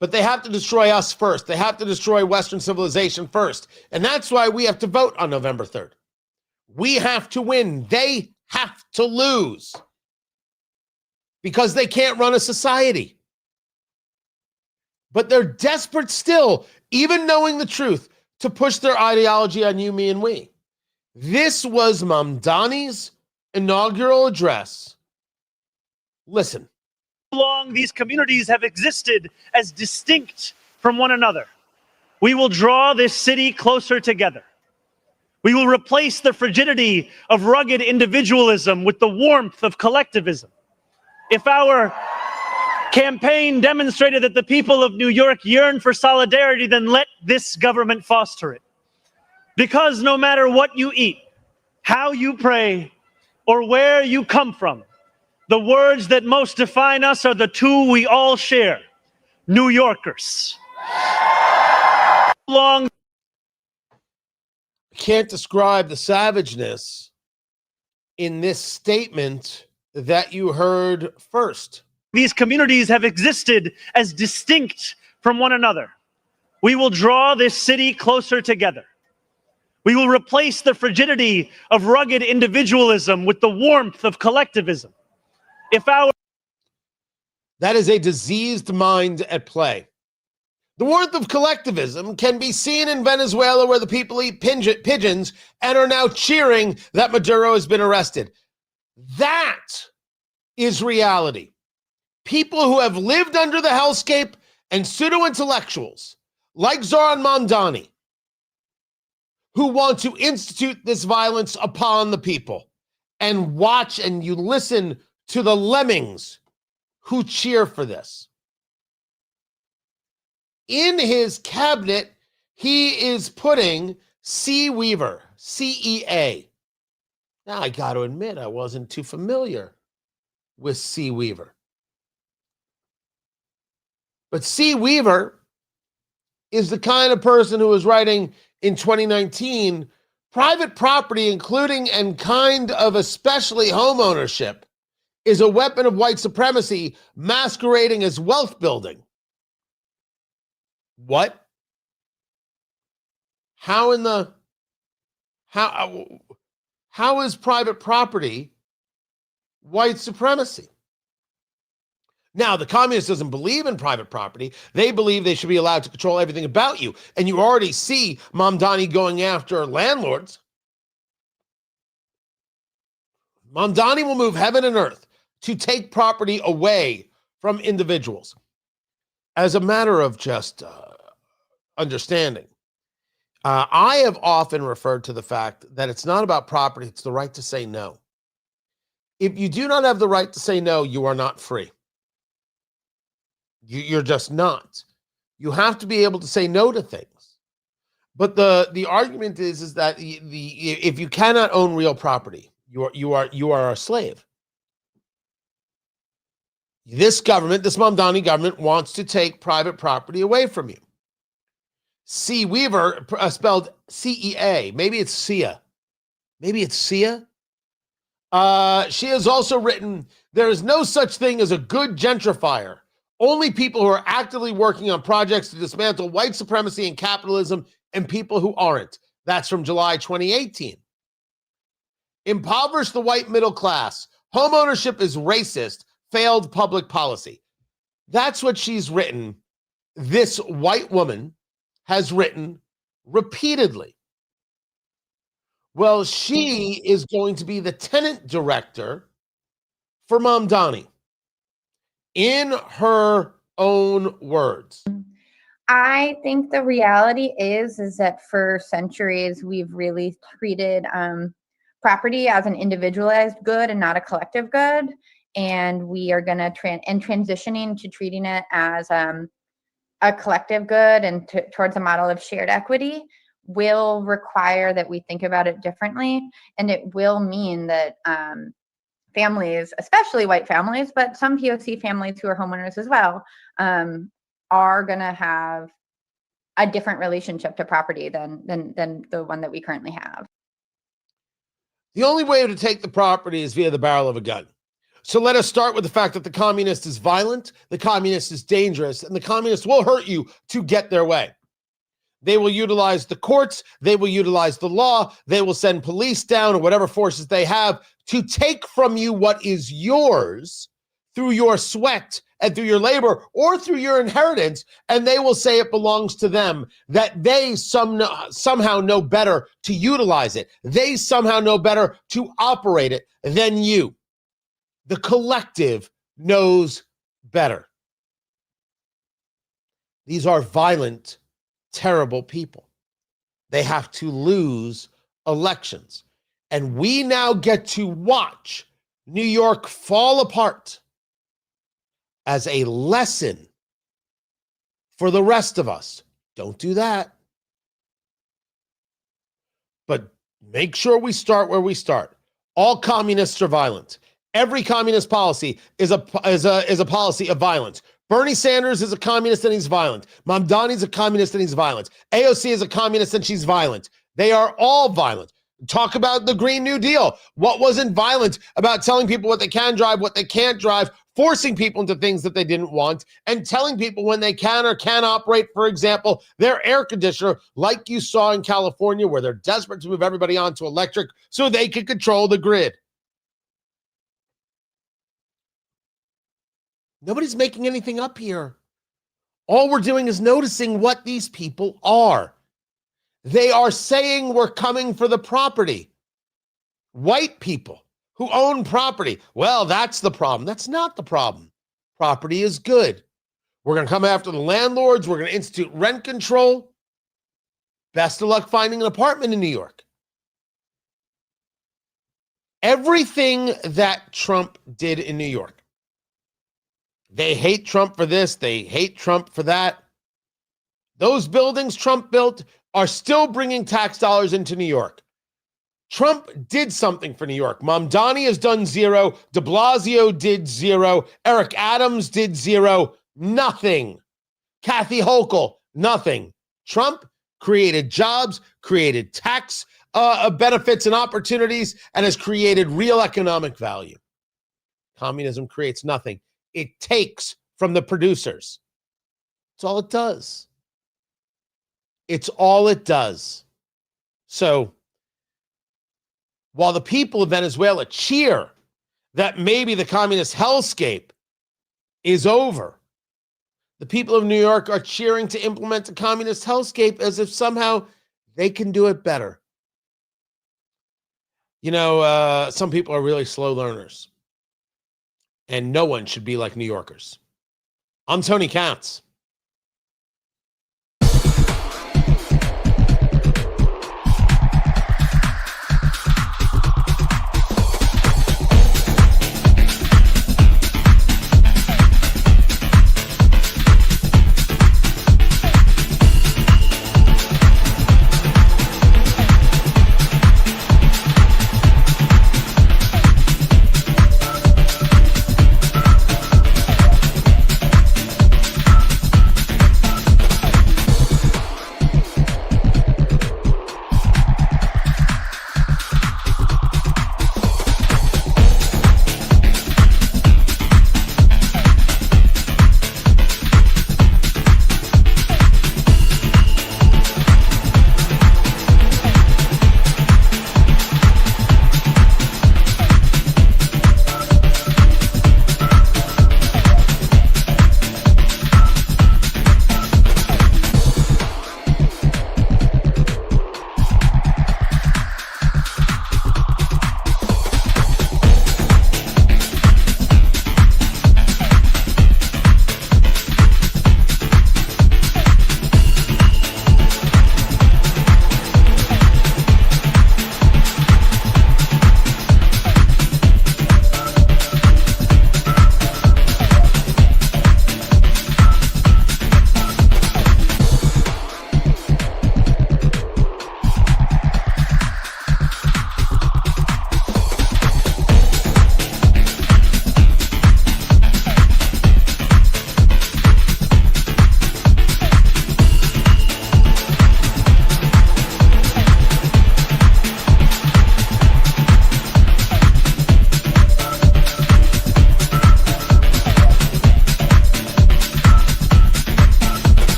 But they have to destroy us first. They have to destroy Western civilization first. And that's why we have to vote on November 3rd. We have to win. They have to lose. Because they can't run a society. But they're desperate still, even knowing the truth, to push their ideology on you, me, and we. This was Mamdani's inaugural address. Listen. Long these communities have existed as distinct from one another. We will draw this city closer together. We will replace the frigidity of rugged individualism with the warmth of collectivism. If our campaign demonstrated that the people of New York yearn for solidarity, then let this government foster it. Because no matter what you eat, how you pray, or where you come from, the words that most define us are the two we all share: New Yorkers. Long. Can't describe the savageness in this statement that you heard first. These communities have existed as distinct from one another. We will draw this city closer together. We will replace the frigidity of rugged individualism with the warmth of collectivism. That is a diseased mind at play. The warmth of collectivism can be seen in Venezuela, where the people eat pigeons and are now cheering that Maduro has been arrested. That is reality. People who have lived under the hellscape and pseudo-intellectuals like Zohran Mamdani, who want to institute this violence upon the people, and watch and you listen to the lemmings who cheer for this. In his cabinet, he is putting C. Weaver, CEA. Now, I got to admit, I wasn't too familiar with C. Weaver. But C. Weaver is the kind of person who was writing in 2019, private property, including and kind of especially home ownership, is a weapon of white supremacy masquerading as wealth building. What? How is private property white supremacy? Now, the communist doesn't believe in private property. They believe they should be allowed to control everything about you. And you already see Mamdani going after landlords. Mamdani will move heaven and earth to take property away from individuals. As a matter of just understanding, I have often referred to the fact that it's not about property, it's the right to say no. If you do not have the right to say no, you are not free. You're just not. You have to be able to say no to things. But the argument is that if you cannot own real property, you are a slave. This government, this Mamdani government, wants to take private property away from you. C. Weaver, spelled CEA. Maybe it's Sia. Maybe it's Sia. She has also written, there is no such thing as a good gentrifier. Only people who are actively working on projects to dismantle white supremacy and capitalism, and people who aren't. That's from July 2018. Impoverish the white middle class. Homeownership is racist. Failed public policy. That's what she's written. This white woman has written repeatedly. Well, she is going to be the tenant director for Mamdani. In her own words. I think the reality is that for centuries, we've really treated property as an individualized good and not a collective good. And we are going to transitioning to treating it as a collective good and towards a model of shared equity will require that we think about it differently. And it will mean that families, especially white families, but some POC families who are homeowners as well, are going to have a different relationship to property than the one that we currently have. The only way to take the property is via the barrel of a gun. So let us start with the fact that the communist is violent, the communist is dangerous, and the communists will hurt you to get their way. They will utilize the courts, they will utilize the law, they will send police down or whatever forces they have to take from you what is yours through your sweat and through your labor or through your inheritance, and they will say it belongs to them, that they somehow know better to utilize it. They somehow know better to operate it than you. The collective knows better. These are violent, terrible people. They have to lose elections. And we now get to watch New York fall apart as a lesson for the rest of us. Don't do that. But make sure we start where we start. All communists are violent. Every communist policy is a policy of violence. Bernie Sanders is a communist and he's violent. Mamdani is a communist and he's violent. AOC is a communist and she's violent. They are all violent. Talk about the Green New Deal. What wasn't violent about telling people what they can drive, what they can't drive, forcing people into things that they didn't want, and telling people when they can or can't operate, for example, their air conditioner, like you saw in California, where they're desperate to move everybody onto electric so they can control the grid. Nobody's making anything up here. All we're doing is noticing what these people are. They are saying we're coming for the property. White people who own property. Well, that's the problem. That's not the problem. Property is good. We're going to come after the landlords. We're going to institute rent control. Best of luck finding an apartment in New York. Everything that Trump did in New York. They hate Trump for this. They hate Trump for that. Those buildings Trump built are still bringing tax dollars into New York. Trump did something for New York. Mamdani has done zero. De Blasio did zero. Eric Adams did zero. Nothing. Kathy Hochul, nothing. Trump created jobs, created tax benefits and opportunities, and has created real economic value. Communism creates nothing. It takes from the producers. That's all it does. It's all it does. So, while the people of Venezuela cheer that maybe the communist hellscape is over, the people of New York are cheering to implement the communist hellscape as if somehow they can do it better. You know, some people are really slow learners, and no one should be like New Yorkers. I'm Tony Katz.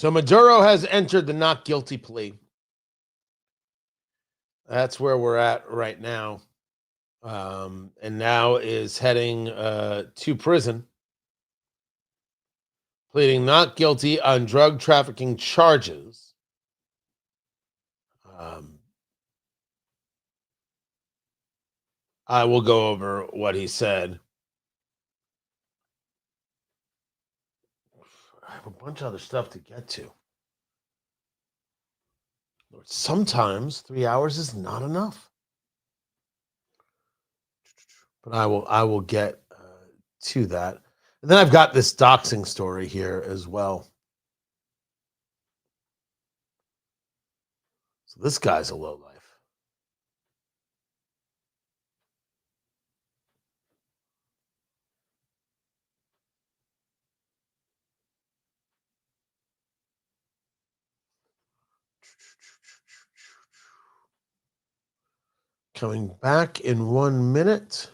So Maduro has entered the not guilty plea. That's where we're at right now. And now is heading to prison, pleading not guilty on drug trafficking charges. I will go over what he said. I have a bunch of other stuff to get to. Sometimes 3 hours is not enough. But I will get to that. And then I've got this doxing story here as well. So this guy's a lowlife. Coming back in 1 minute.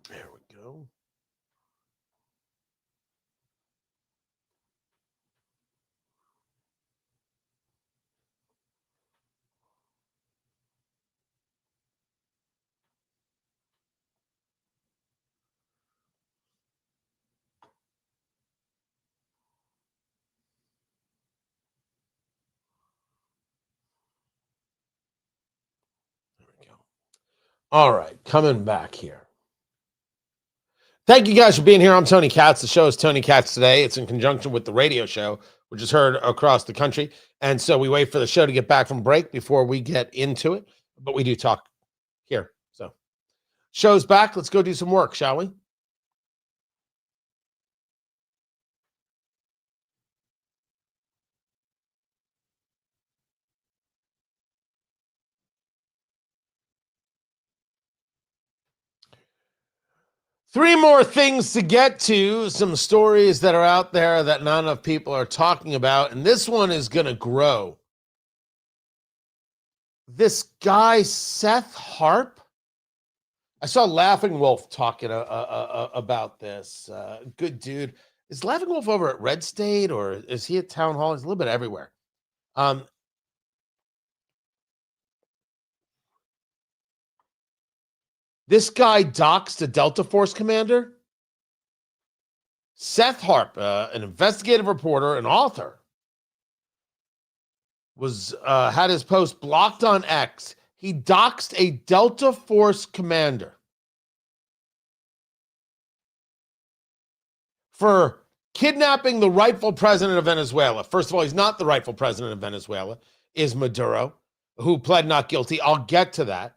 There we go. There we go. All right, coming back here. Thank you guys for being here. I'm Tony Katz. The show is Tony Katz Today. It's in conjunction with the radio show, which is heard across the country. And so we wait for the show to get back from break before we get into it. But we do talk here. So show's back. Let's go do some work, shall we? Three more things to get to, some stories that are out there that not enough people are talking about, and this one is going to grow. This guy, Seth Harp, I saw Laughing Wolf talking about this. Good dude. Is Laughing Wolf over at Red State, or is he at Town Hall? He's a little bit everywhere. This guy doxed a Delta Force commander. Seth Harp, an investigative reporter, an author, was had his post blocked on X. He doxed a Delta Force commander for kidnapping the rightful president of Venezuela. First of all, he's not the rightful president of Venezuela, is Maduro, who pled not guilty. I'll get to that.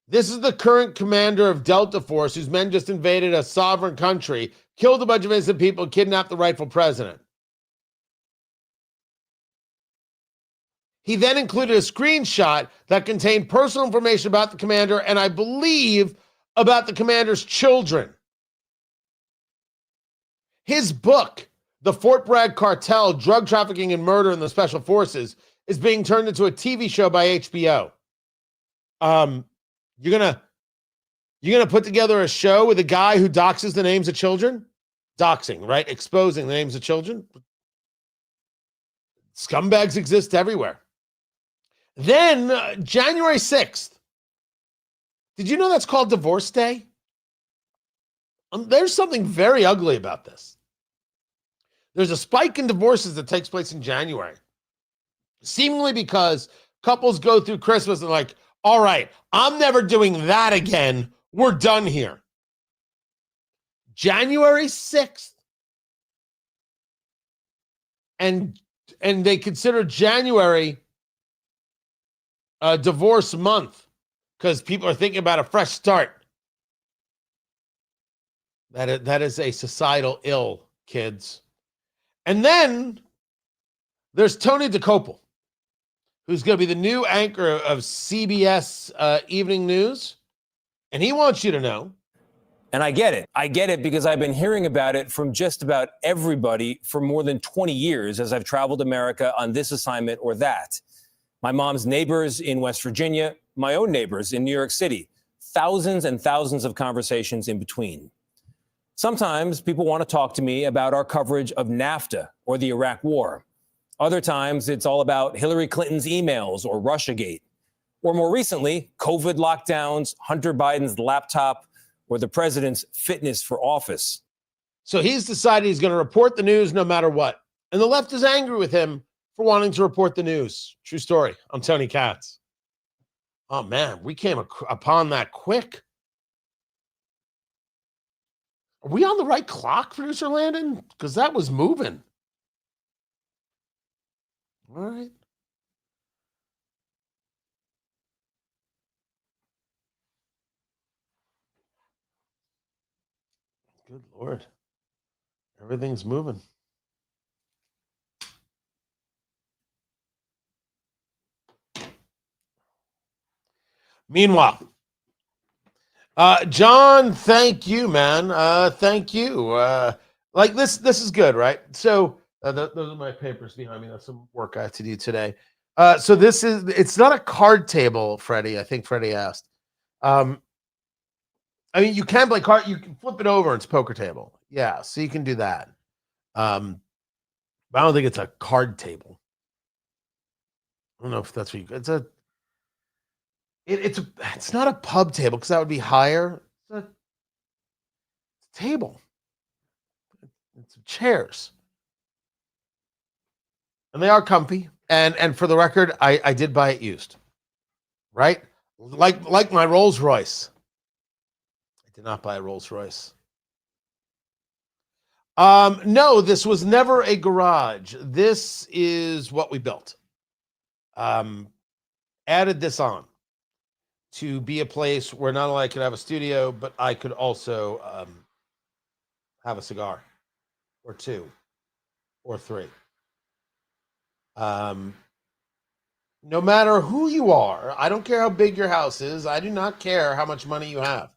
This is the current commander of Delta Force, whose men just invaded a sovereign country, killed a bunch of innocent people, kidnapped the rightful president. He then included a screenshot that contained personal information about the commander and, I believe, about the commander's children. His book, The Fort Bragg Cartel, Drug Trafficking and Murder in the Special Forces, is being turned into a TV show by HBO. You're gonna put together a show with a guy who doxes the names of children? Doxing, right? Exposing the names of children. Scumbags exist everywhere. Then January 6th. Did you know that's called Divorce Day? There's something very ugly about this. There's a spike in divorces that takes place in January, seemingly because couples go through Christmas and like, all right, I'm never doing that again. We're done here. January 6th. And they consider January a divorce month because people are thinking about a fresh start. That is a societal ill, kids. And then there's Tony DeCopel, who's going to be the new anchor of CBS Evening News. And he wants you to know. And I get it. I get it because I've been hearing about it from just about everybody for more than 20 years as I've traveled America on this assignment or that. My mom's neighbors in West Virginia, my own neighbors in New York City. Thousands and thousands of conversations in between. Sometimes people want to talk to me about our coverage of NAFTA or the Iraq War. Other times it's all about Hillary Clinton's emails or Russiagate. Or more recently, COVID lockdowns, Hunter Biden's laptop, or the president's fitness for office. So he's decided he's going to report the news no matter what. And the left is angry with him for wanting to report the news. True story. I'm Tony Katz. Oh, man, we came upon that quick. Are we on the right clock, producer Landon? Because that was moving. All right. Good Lord. Everything's moving. Meanwhile, John, thank you, man. Thank you. Like this is good, right? So those are my papers behind me. That's some work I have to do today. So it's not a card table, Freddie. I think Freddie asked. I mean, you can play card. You can flip it over. It's poker table. Yeah, so you can do that. But I don't think it's a card table. I don't know if that's what you. It's not a pub table because that would be higher. It's a table. It's chairs, and they are comfy. And for the record, I did buy it used, right? Like my Rolls Royce. I did not buy a Rolls Royce. No, this was never a garage. This is what we built. Added this on to be a place where not only I could have a studio, but I could also have a cigar or two or three. No matter who you are, I don't care how big your house is. I do not care how much money you have.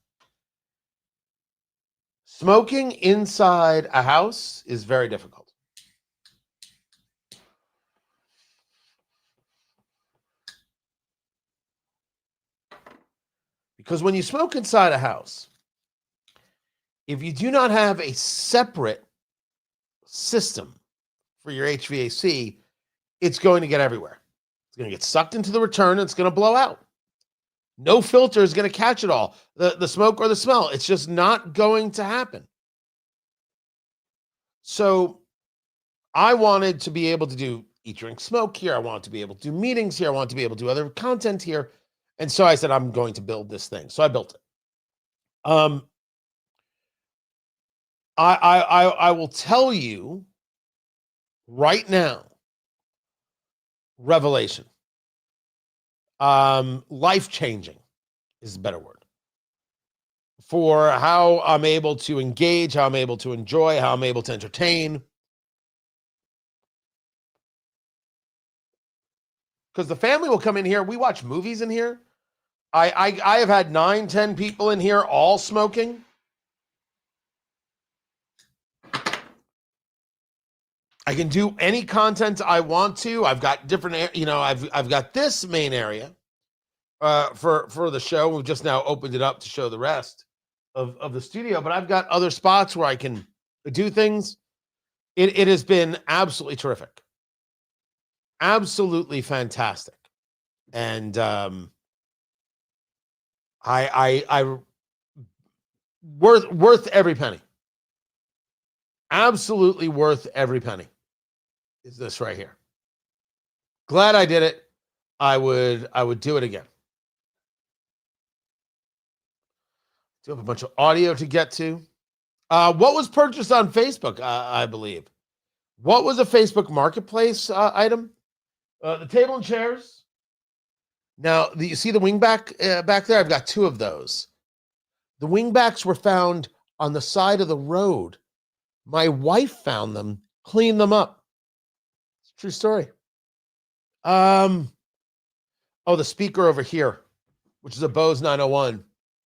Smoking inside a house is very difficult. Because when you smoke inside a house, if you do not have a separate system for your HVAC, it's going to get everywhere. It's going to get sucked into the return and it's going to blow out. No filter is going to catch it all, the smoke or the smell. It's just not going to happen. So I wanted to be able to do eat, drink, smoke here. I wanted to be able to do meetings here. I wanted to be able to do other content here. And so I said, I'm going to build this thing. So I built it. I will tell you right now, revelation. Life-changing is a better word for how I'm able to engage, how I'm able to enjoy, how I'm able to entertain. Because the family will come in here. We watch movies in here. I have had 9-10 people in here all smoking. I can do any content I want to. I've got different, I've got this main area for the show. We've just now opened it up to show the rest of the studio, but I've got other spots where I can do things. It has been absolutely terrific. Absolutely fantastic. And I worth every penny. Absolutely worth every penny is this right here. Glad I did it. I would do it again. Do have a bunch of audio to get to. What was purchased on Facebook, I believe? What was a Facebook marketplace item? The table and chairs. Now, you see the wingback back there? I've got two of those. The wingbacks were found on the side of the road. My wife found them, cleaned them up. It's a true story. The speaker over here, which is a Bose 901.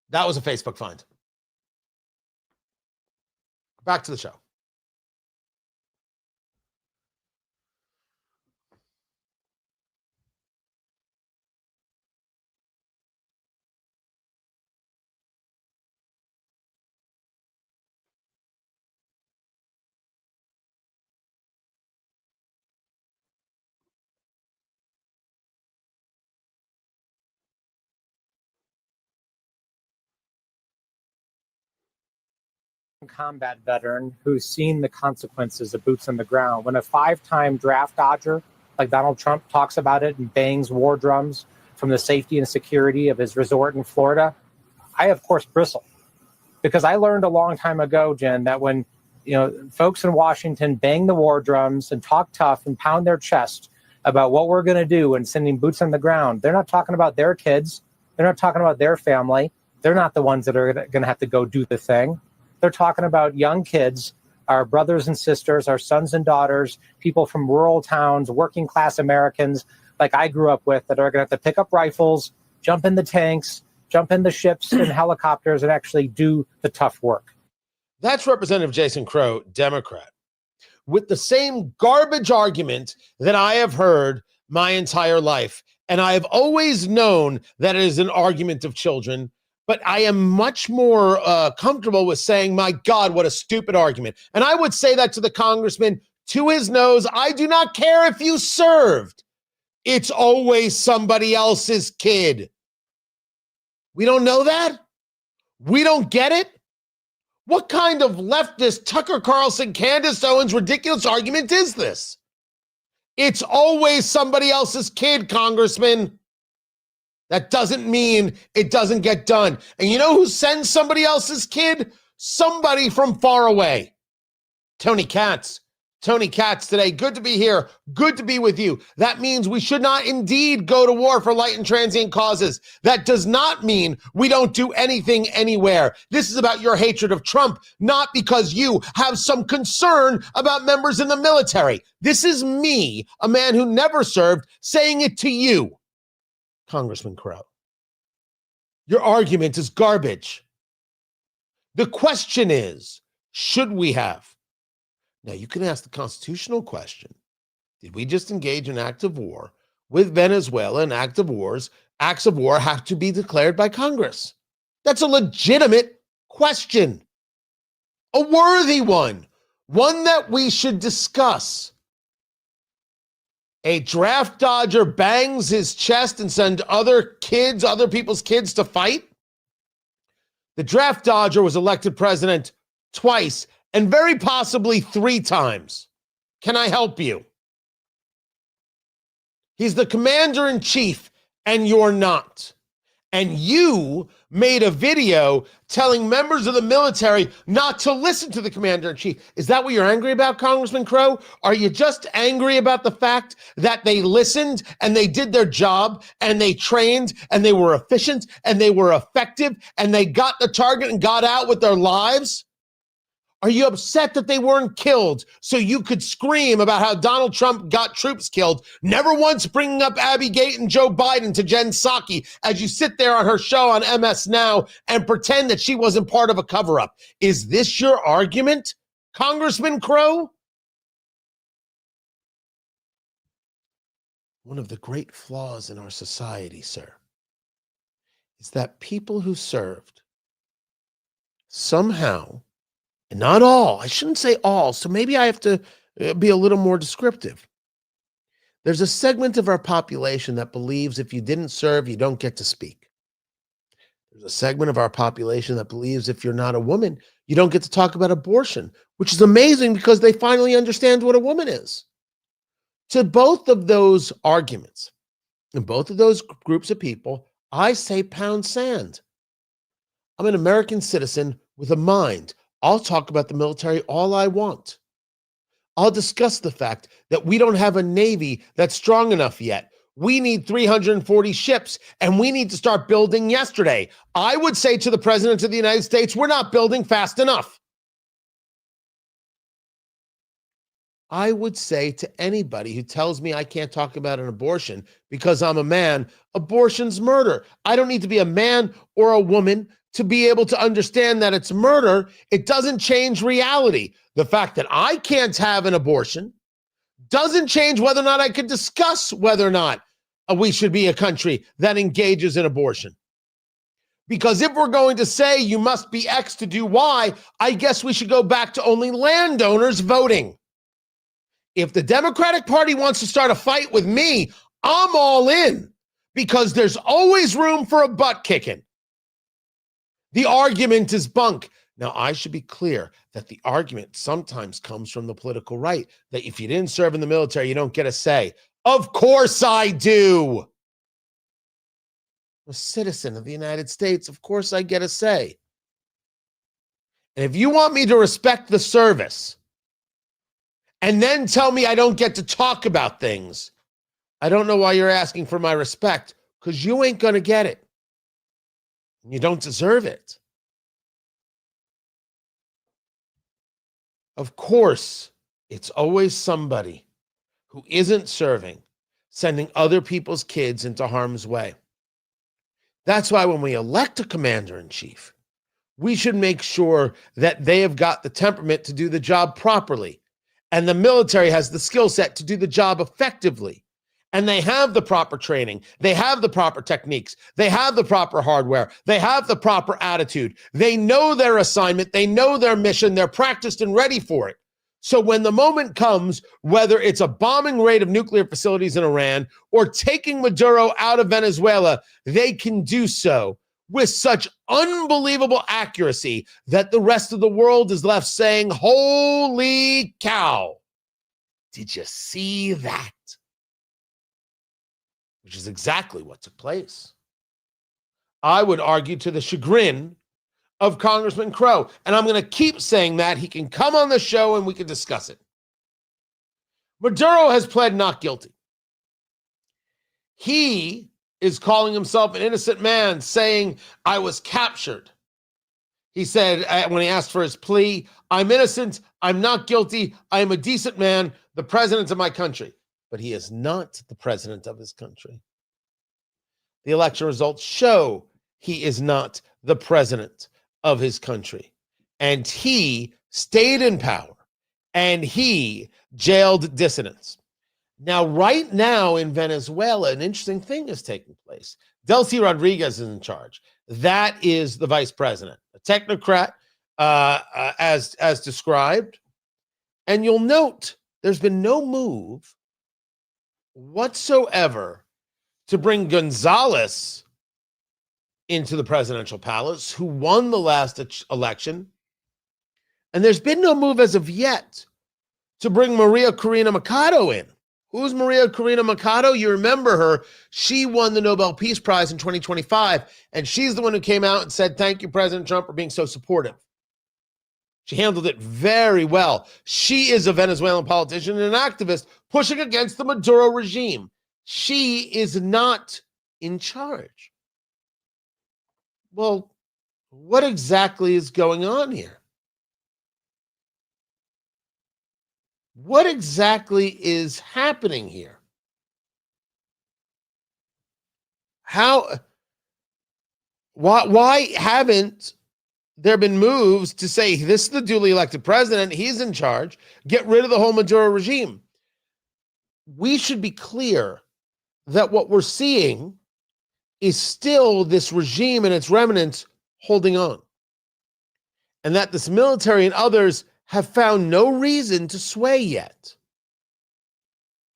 That was a Facebook find. Back to the show. combat veteran who's seen the consequences of boots on the ground. When a 5-time draft dodger like Donald Trump talks about it and bangs war drums from the safety and security of his resort in Florida, I, of course, bristle. Because I learned a long time ago, Jen, that when folks in Washington bang the war drums and talk tough and pound their chest about what we're going to do and sending boots on the ground, they're not talking about their kids. They're not talking about their family. They're not the ones that are going to have to go do the thing. They're talking about young kids, our brothers and sisters, our sons and daughters, people from rural towns, working class Americans like I grew up with that are going to have to pick up rifles, jump in the tanks, jump in the ships and helicopters and actually do the tough work. That's Representative Jason Crow, Democrat, with the same garbage argument that I have heard my entire life. And I have always known that it is an argument of children, but I am much more comfortable with saying, my God, what a stupid argument. And I would say that to the congressman to his nose. I do not care if you served. It's always somebody else's kid. We don't know that? We don't get it? What kind of leftist Tucker Carlson, Candace Owens ridiculous argument is this? It's always somebody else's kid, Congressman. That doesn't mean it doesn't get done. And you know who sends somebody else's kid? Somebody from far away. Tony Katz. Tony Katz today. Good to be here. Good to be with you. That means we should not indeed go to war for light and transient causes. That does not mean we don't do anything anywhere. This is about your hatred of Trump, not because you have some concern about members in the military. This is me, a man who never served, saying it to you, Congressman Crow. Your argument is garbage. The question is, should we have? Now, you can ask the constitutional question. Did we just engage in acts of war with Venezuela, and acts of war have to be declared by Congress? That's a legitimate question, a worthy one that we should discuss. A draft dodger bangs his chest and sends other people's kids to fight? The draft dodger was elected president twice and very possibly 3 times. Can I help you? He's the commander-in-chief, and you're not. And you made a video telling members of the military not to listen to the commander-in-chief. Is that what you're angry about, Congressman Crow? Are you just angry about the fact that they listened and they did their job and they trained and they were efficient and they were effective and they got the target and got out with their lives? Are you upset that they weren't killed so you could scream about how Donald Trump got troops killed, never once bringing up Abby Gate and Joe Biden to Jen Psaki as you sit there on her show on MS Now and pretend that she wasn't part of a cover-up? Is this your argument, Congressman Crow? One of the great flaws in our society, sir, is that people who served somehow, and not all, I shouldn't say all, so maybe I have to be a little more descriptive. There's a segment of our population that believes if you didn't serve, you don't get to speak. There's a segment of our population that believes if you're not a woman, you don't get to talk about abortion, which is amazing because they finally understand what a woman is. To both of those arguments, and both of those groups of people, I say pound sand. I'm an American citizen with a mind. I'll talk about the military all I want. I'll discuss the fact that we don't have a Navy that's strong enough yet. We need 340 ships, and we need to start building yesterday. I would say to the President of the United States, we're not building fast enough. I would say to anybody who tells me I can't talk about an abortion because I'm a man, abortion's murder. I don't need to be a man or a woman to be able to understand that it's murder. It doesn't change reality. The fact that I can't have an abortion doesn't change whether or not I could discuss whether or not we should be a country that engages in abortion. Because if we're going to say you must be X to do Y, I guess we should go back to only landowners voting. If the Democratic Party wants to start a fight with me, I'm all in, because there's always room for a butt kicking. The argument is bunk. Now, I should be clear that the argument sometimes comes from the political right, that if you didn't serve in the military, you don't get a say. Of course I do. I'm a citizen of the United States. Of course I get a say. And if you want me to respect the service and then tell me I don't get to talk about things, I don't know why you're asking for my respect, because you ain't going to get it. You don't deserve it. Of course, it's always somebody who isn't serving, sending other people's kids into harm's way. That's why when we elect a commander-in-chief, we should make sure that they have got the temperament to do the job properly, and the military has the skill set to do the job effectively, and they have the proper training, they have the proper techniques, they have the proper hardware, they have the proper attitude, they know their assignment, they know their mission, they're practiced and ready for it. So when the moment comes, whether it's a bombing raid of nuclear facilities in Iran or taking Maduro out of Venezuela, they can do so with such unbelievable accuracy that the rest of the world is left saying, holy cow, did you see that? Which is exactly what took place. I would argue to the chagrin of Congressman Crow, and I'm going to keep saying that. He can come on the show and we can discuss it. Maduro has pled not guilty. He is calling himself an innocent man, saying, I was captured. He said, when he asked for his plea, I'm innocent, I'm not guilty, I am a decent man, the president of my country. But he is not the president of his country. The election results show he is not the president of his country. And he stayed in power, and he jailed dissidents. Now, right now in Venezuela, an interesting thing is taking place. Delcy Rodriguez is in charge. That is the vice president, a technocrat, as described. And you'll note there's been no move whatsoever to bring Gonzalez into the presidential palace, who won the last election. And there's been no move as of yet to bring Maria Corina Machado in. Who's Maria Corina Machado? You remember her. She won the Nobel Peace Prize in 2025, and she's the one who came out and said, thank you, President Trump, for being so supportive. She handled it very well. She is a Venezuelan politician and an activist pushing against the Maduro regime. She is not in charge. Well, what exactly is going on here? What exactly is happening here? Why haven't there been moves to say this is the duly elected president, he's in charge, get rid of the whole Maduro regime? We should be clear that what we're seeing is still this regime and its remnants holding on. And that this military and others have found no reason to sway yet.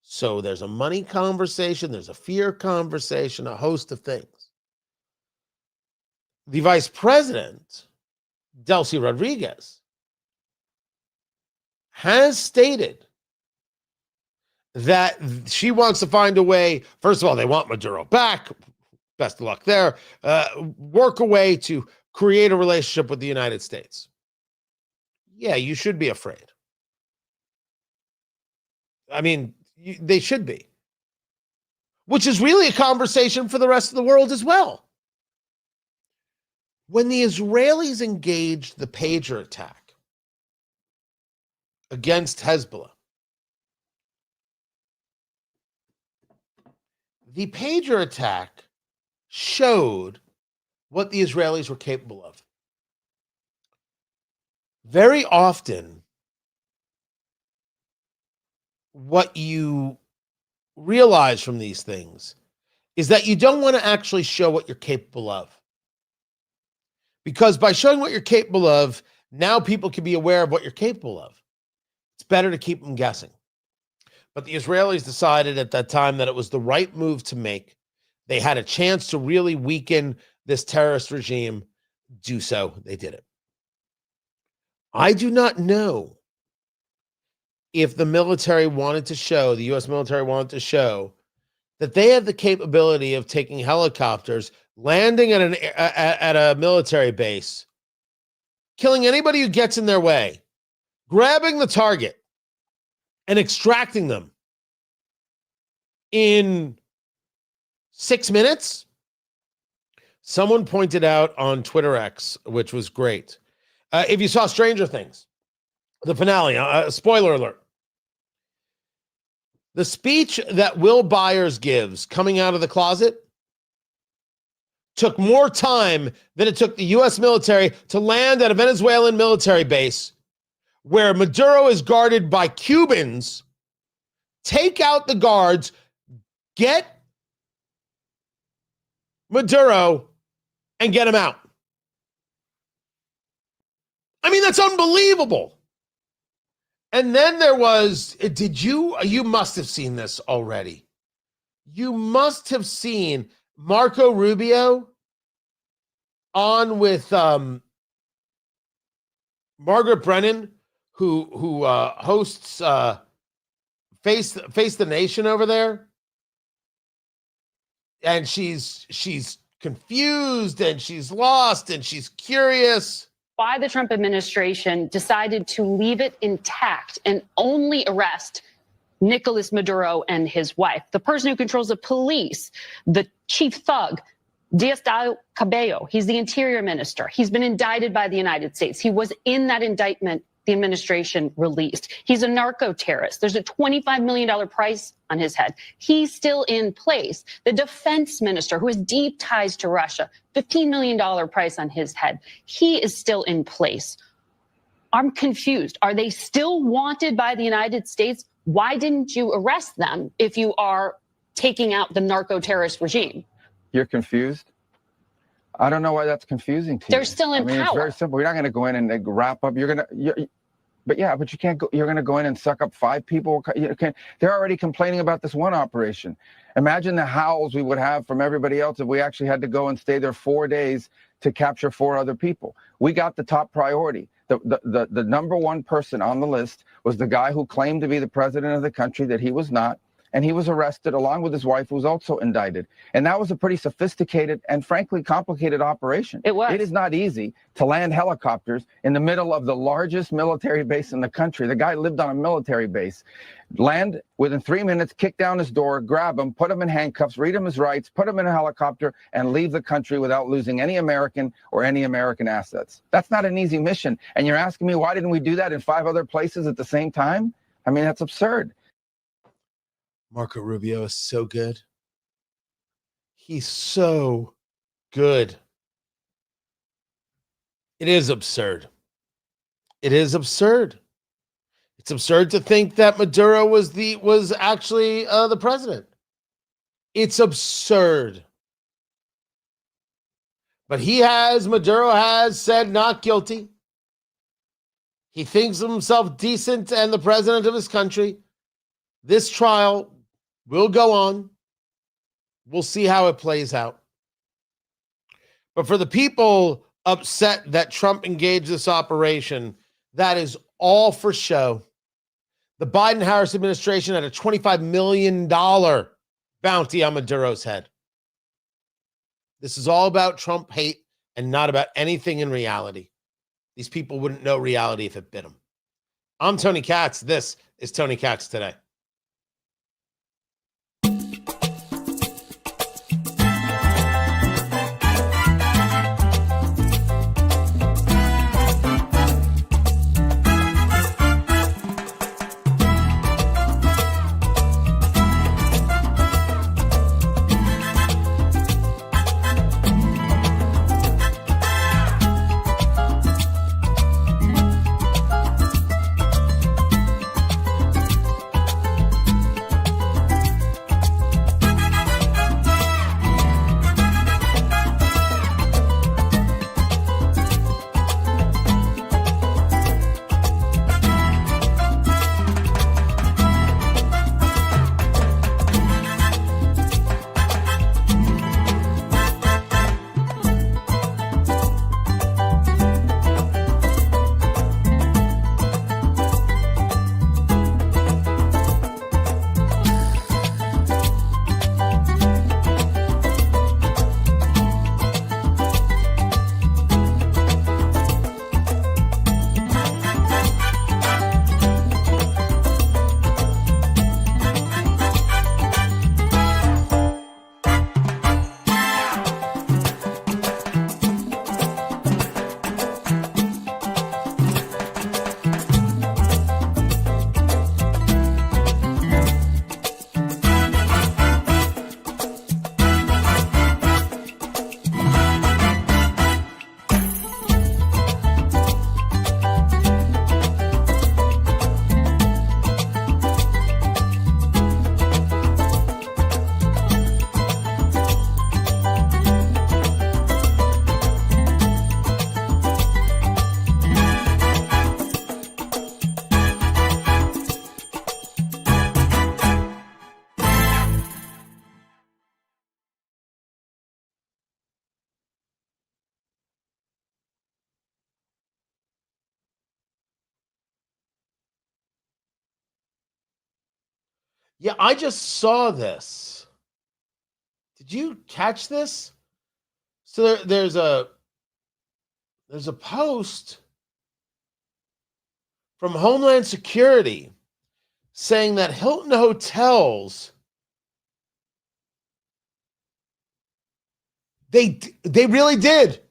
So there's a money conversation, there's a fear conversation, a host of things. The vice president, Delcy Rodriguez, has stated that she wants to find a way. First of all, they want Maduro back. Best of luck there. Work a way to create a relationship with the United States. Yeah, you should be afraid. I mean, they should be. Which is really a conversation for the rest of the world as well. When the Israelis engaged the pager attack against Hezbollah, the pager attack showed what the Israelis were capable of. Very often, what you realize from these things is that you don't want to actually show what you're capable of. Because by showing what you're capable of, now people can be aware of what you're capable of. It's better to keep them guessing. But the Israelis decided at that time that it was the right move to make. They had a chance to really weaken this terrorist regime. Do so. They did it. I do not know if the military wanted to show, the U.S. military wanted to show that they have the capability of taking helicopters, landing at a military base, killing anybody who gets in their way, grabbing the target, and extracting them in 6 minutes. Someone pointed out on Twitter X, which was great. If you saw Stranger Things, the finale, spoiler alert. The speech that Will Byers gives coming out of the closet took more time than it took the U.S. military to land at a Venezuelan military base where Maduro is guarded by Cubans. Take out the guards, get Maduro, and get him out. I mean, that's unbelievable. And then there was, you must have seen this already. You must have seen Marco Rubio on with Margaret Brennan, who hosts Face the Nation over there. And she's confused and she's lost and she's curious. Why the Trump administration decided to leave it intact and only arrest Nicolas Maduro and his wife, the person who controls the police, the chief thug, Cabello. He's the interior minister. He's been indicted by the United States. He was in that indictment the administration released. He's a narco-terrorist. There's a $25 million price on his head. He's still in place. The defense minister, who has deep ties to Russia, $15 million price on his head. He is still in place. I'm confused. Are they still wanted by the United States? Why didn't you arrest them if you are taking out the narco-terrorist regime? You're confused? I don't know why that's confusing to you. They're still in It's power. very simple. You're not going to go in and wrap up. But you can't go. You're going to go in and suck up 5 people. They're already complaining about this one operation. Imagine the howls we would have from everybody else if we actually had to go and stay there 4 days to capture 4 other people. We got the top priority. The number one person on the list was the guy who claimed to be the president of the country that he was not. And he was arrested along with his wife, who was also indicted. And that was a pretty sophisticated and frankly complicated operation. It was. It is not easy to land helicopters in the middle of the largest military base in the country. The guy lived on a military base. Land within 3 minutes, kick down his door, grab him, put him in handcuffs, read him his rights, put him in a helicopter, and leave the country without losing any American or any American assets. That's not an easy mission. And you're asking me, why didn't we do that in 5 other places at the same time? I mean, that's absurd. Marco Rubio is so good. He's so good. It is absurd. It is absurd. It's absurd to think that Maduro was actually the president. It's absurd. But Maduro has said not guilty. He thinks of himself decent and the president of his country. This trial will go on. We'll see how it plays out. But for the people upset that Trump engaged this operation, that is all for show. The Biden-Harris administration had a $25 million bounty on Maduro's head. This is all about Trump hate and not about anything in reality. These people wouldn't know reality if it bit them. I'm Tony Katz. This is Tony Katz Today. Yeah, I just saw this. Did you catch this? So there's a post from Homeland Security saying that Hilton hotels they really did.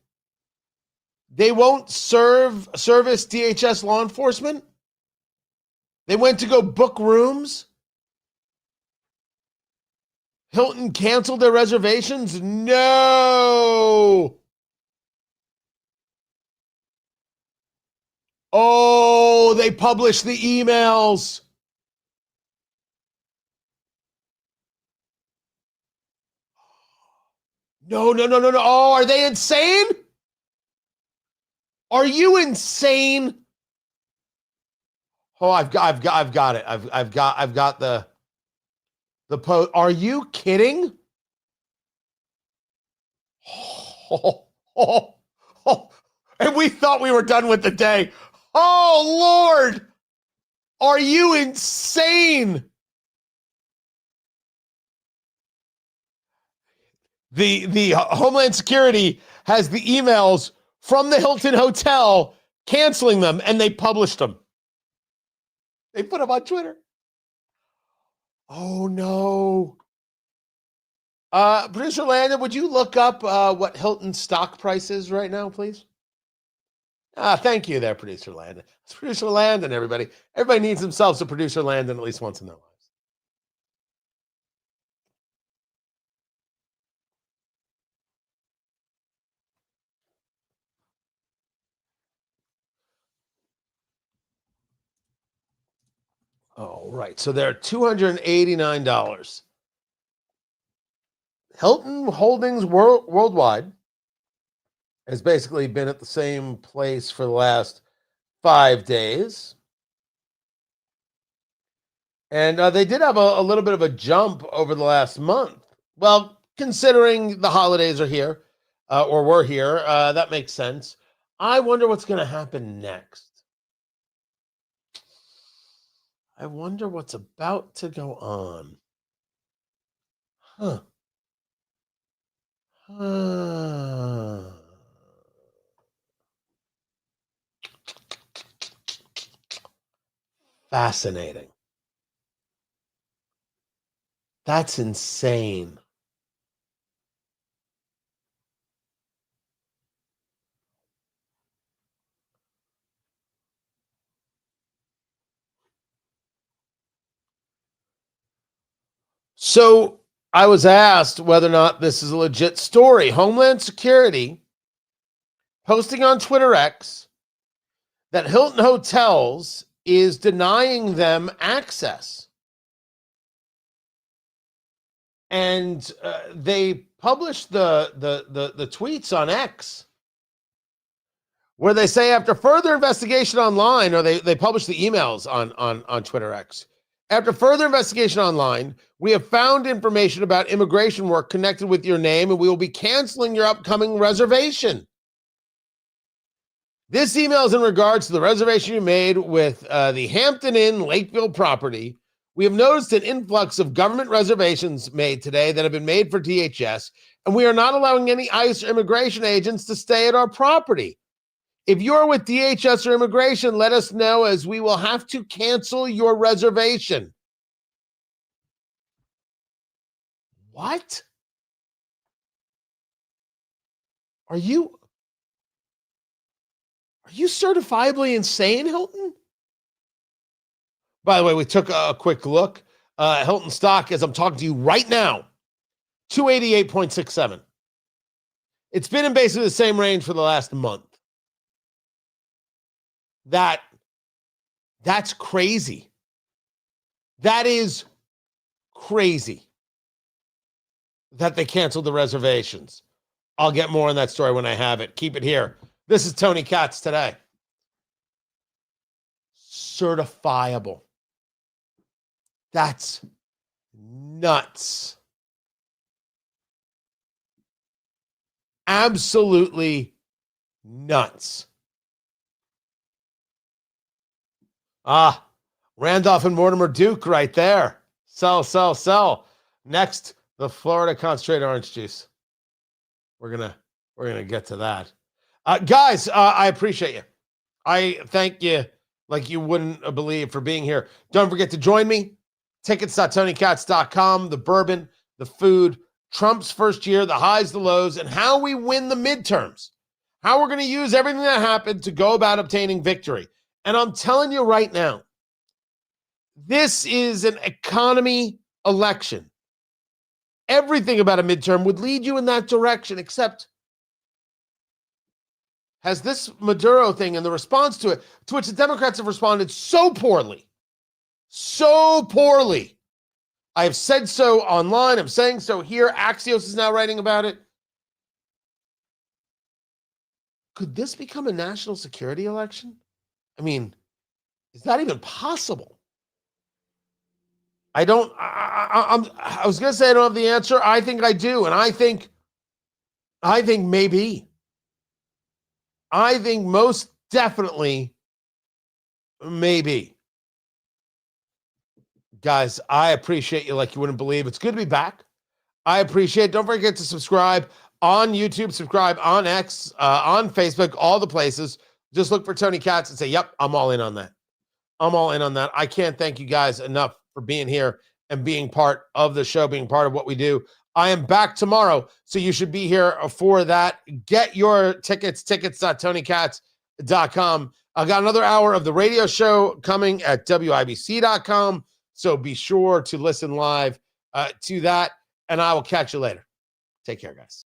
They won't service DHS law enforcement. They went to go book rooms. Hilton canceled their reservations. No. Oh, they published the emails. No. Oh, are they insane? Are you insane? Oh, I've got it. I've got the post. Are you kidding? And we thought we were done with the day. Oh, Lord. Are you insane? The Homeland Security has the emails from the Hilton Hotel canceling them, and they published them. They put them on Twitter. Oh, no. Producer Landon, would you look up what Hilton's stock price is right now, please? Thank you there, Producer Landon. It's Producer Landon, everybody. Everybody needs themselves a Producer Landon at least once in their lives. Oh, right. So they're $289. Hilton Holdings Worldwide has basically been at the same place for the last 5 days. And they did have a little bit of a jump over the last month. Well, considering the holidays are here, or were here, that makes sense. I wonder what's going to happen next. I wonder what's about to go on. Fascinating. That's insane. So I was asked whether or not this is a legit story. Homeland Security posting on Twitter X that Hilton Hotels is denying them access. And they published the tweets on X where they say after further investigation online, or they published the emails on Twitter X. After further investigation online, we have found information about immigration work connected with your name, and we will be canceling your upcoming reservation. This email is in regards to the reservation you made with the Hampton Inn Lakeville property. We have noticed an influx of government reservations made today that have been made for DHS, and we are not allowing any ICE or immigration agents to stay at our property. If you're with DHS or immigration, let us know, as we will have to cancel your reservation. What? Are you certifiably insane, Hilton? By the way, we took a quick look. Hilton stock, as I'm talking to you right now, 288.67. It's been in basically the same range for the last month. That's crazy. That is crazy that they canceled the reservations. I'll get more on that story when I have it. Keep it here. This is Tony Katz Today. Certifiable. That's nuts. Absolutely nuts. Randolph and Mortimer Duke right there. Sell, sell, sell. Next, the Florida concentrated orange juice. We're gonna get to that. Guys, I appreciate you. I thank you like you wouldn't believe for being here. Don't forget to join me. Tickets.TonyKatz.com, the bourbon, the food, Trump's first year, the highs, the lows, and how we win the midterms. How we're going to use everything that happened to go about obtaining victory. And I'm telling you right now, this is an economy election. Everything about a midterm would lead you in that direction, except has this Maduro thing and the response to it, to which the Democrats have responded so poorly. So poorly. I have said so online. I'm saying so here. Axios is now writing about it. Could this become a national security election? I mean, is that even possible? I was going to say I don't have the answer. I think I do. And I think maybe. I think most definitely maybe. Guys, I appreciate you like you wouldn't believe. It's good to be back. I appreciate it. Don't forget to subscribe on YouTube, subscribe on X, on Facebook, all the places. Just look for Tony Katz and say, yep, I'm all in on that. I'm all in on that. I can't thank you guys enough for being here and being part of the show, being part of what we do. I am back tomorrow, so you should be here for that. Get your tickets, tickets.TonyKatz.com. I got another hour of the radio show coming at WIBC.com, so be sure to listen live to that, and I will catch you later. Take care, guys.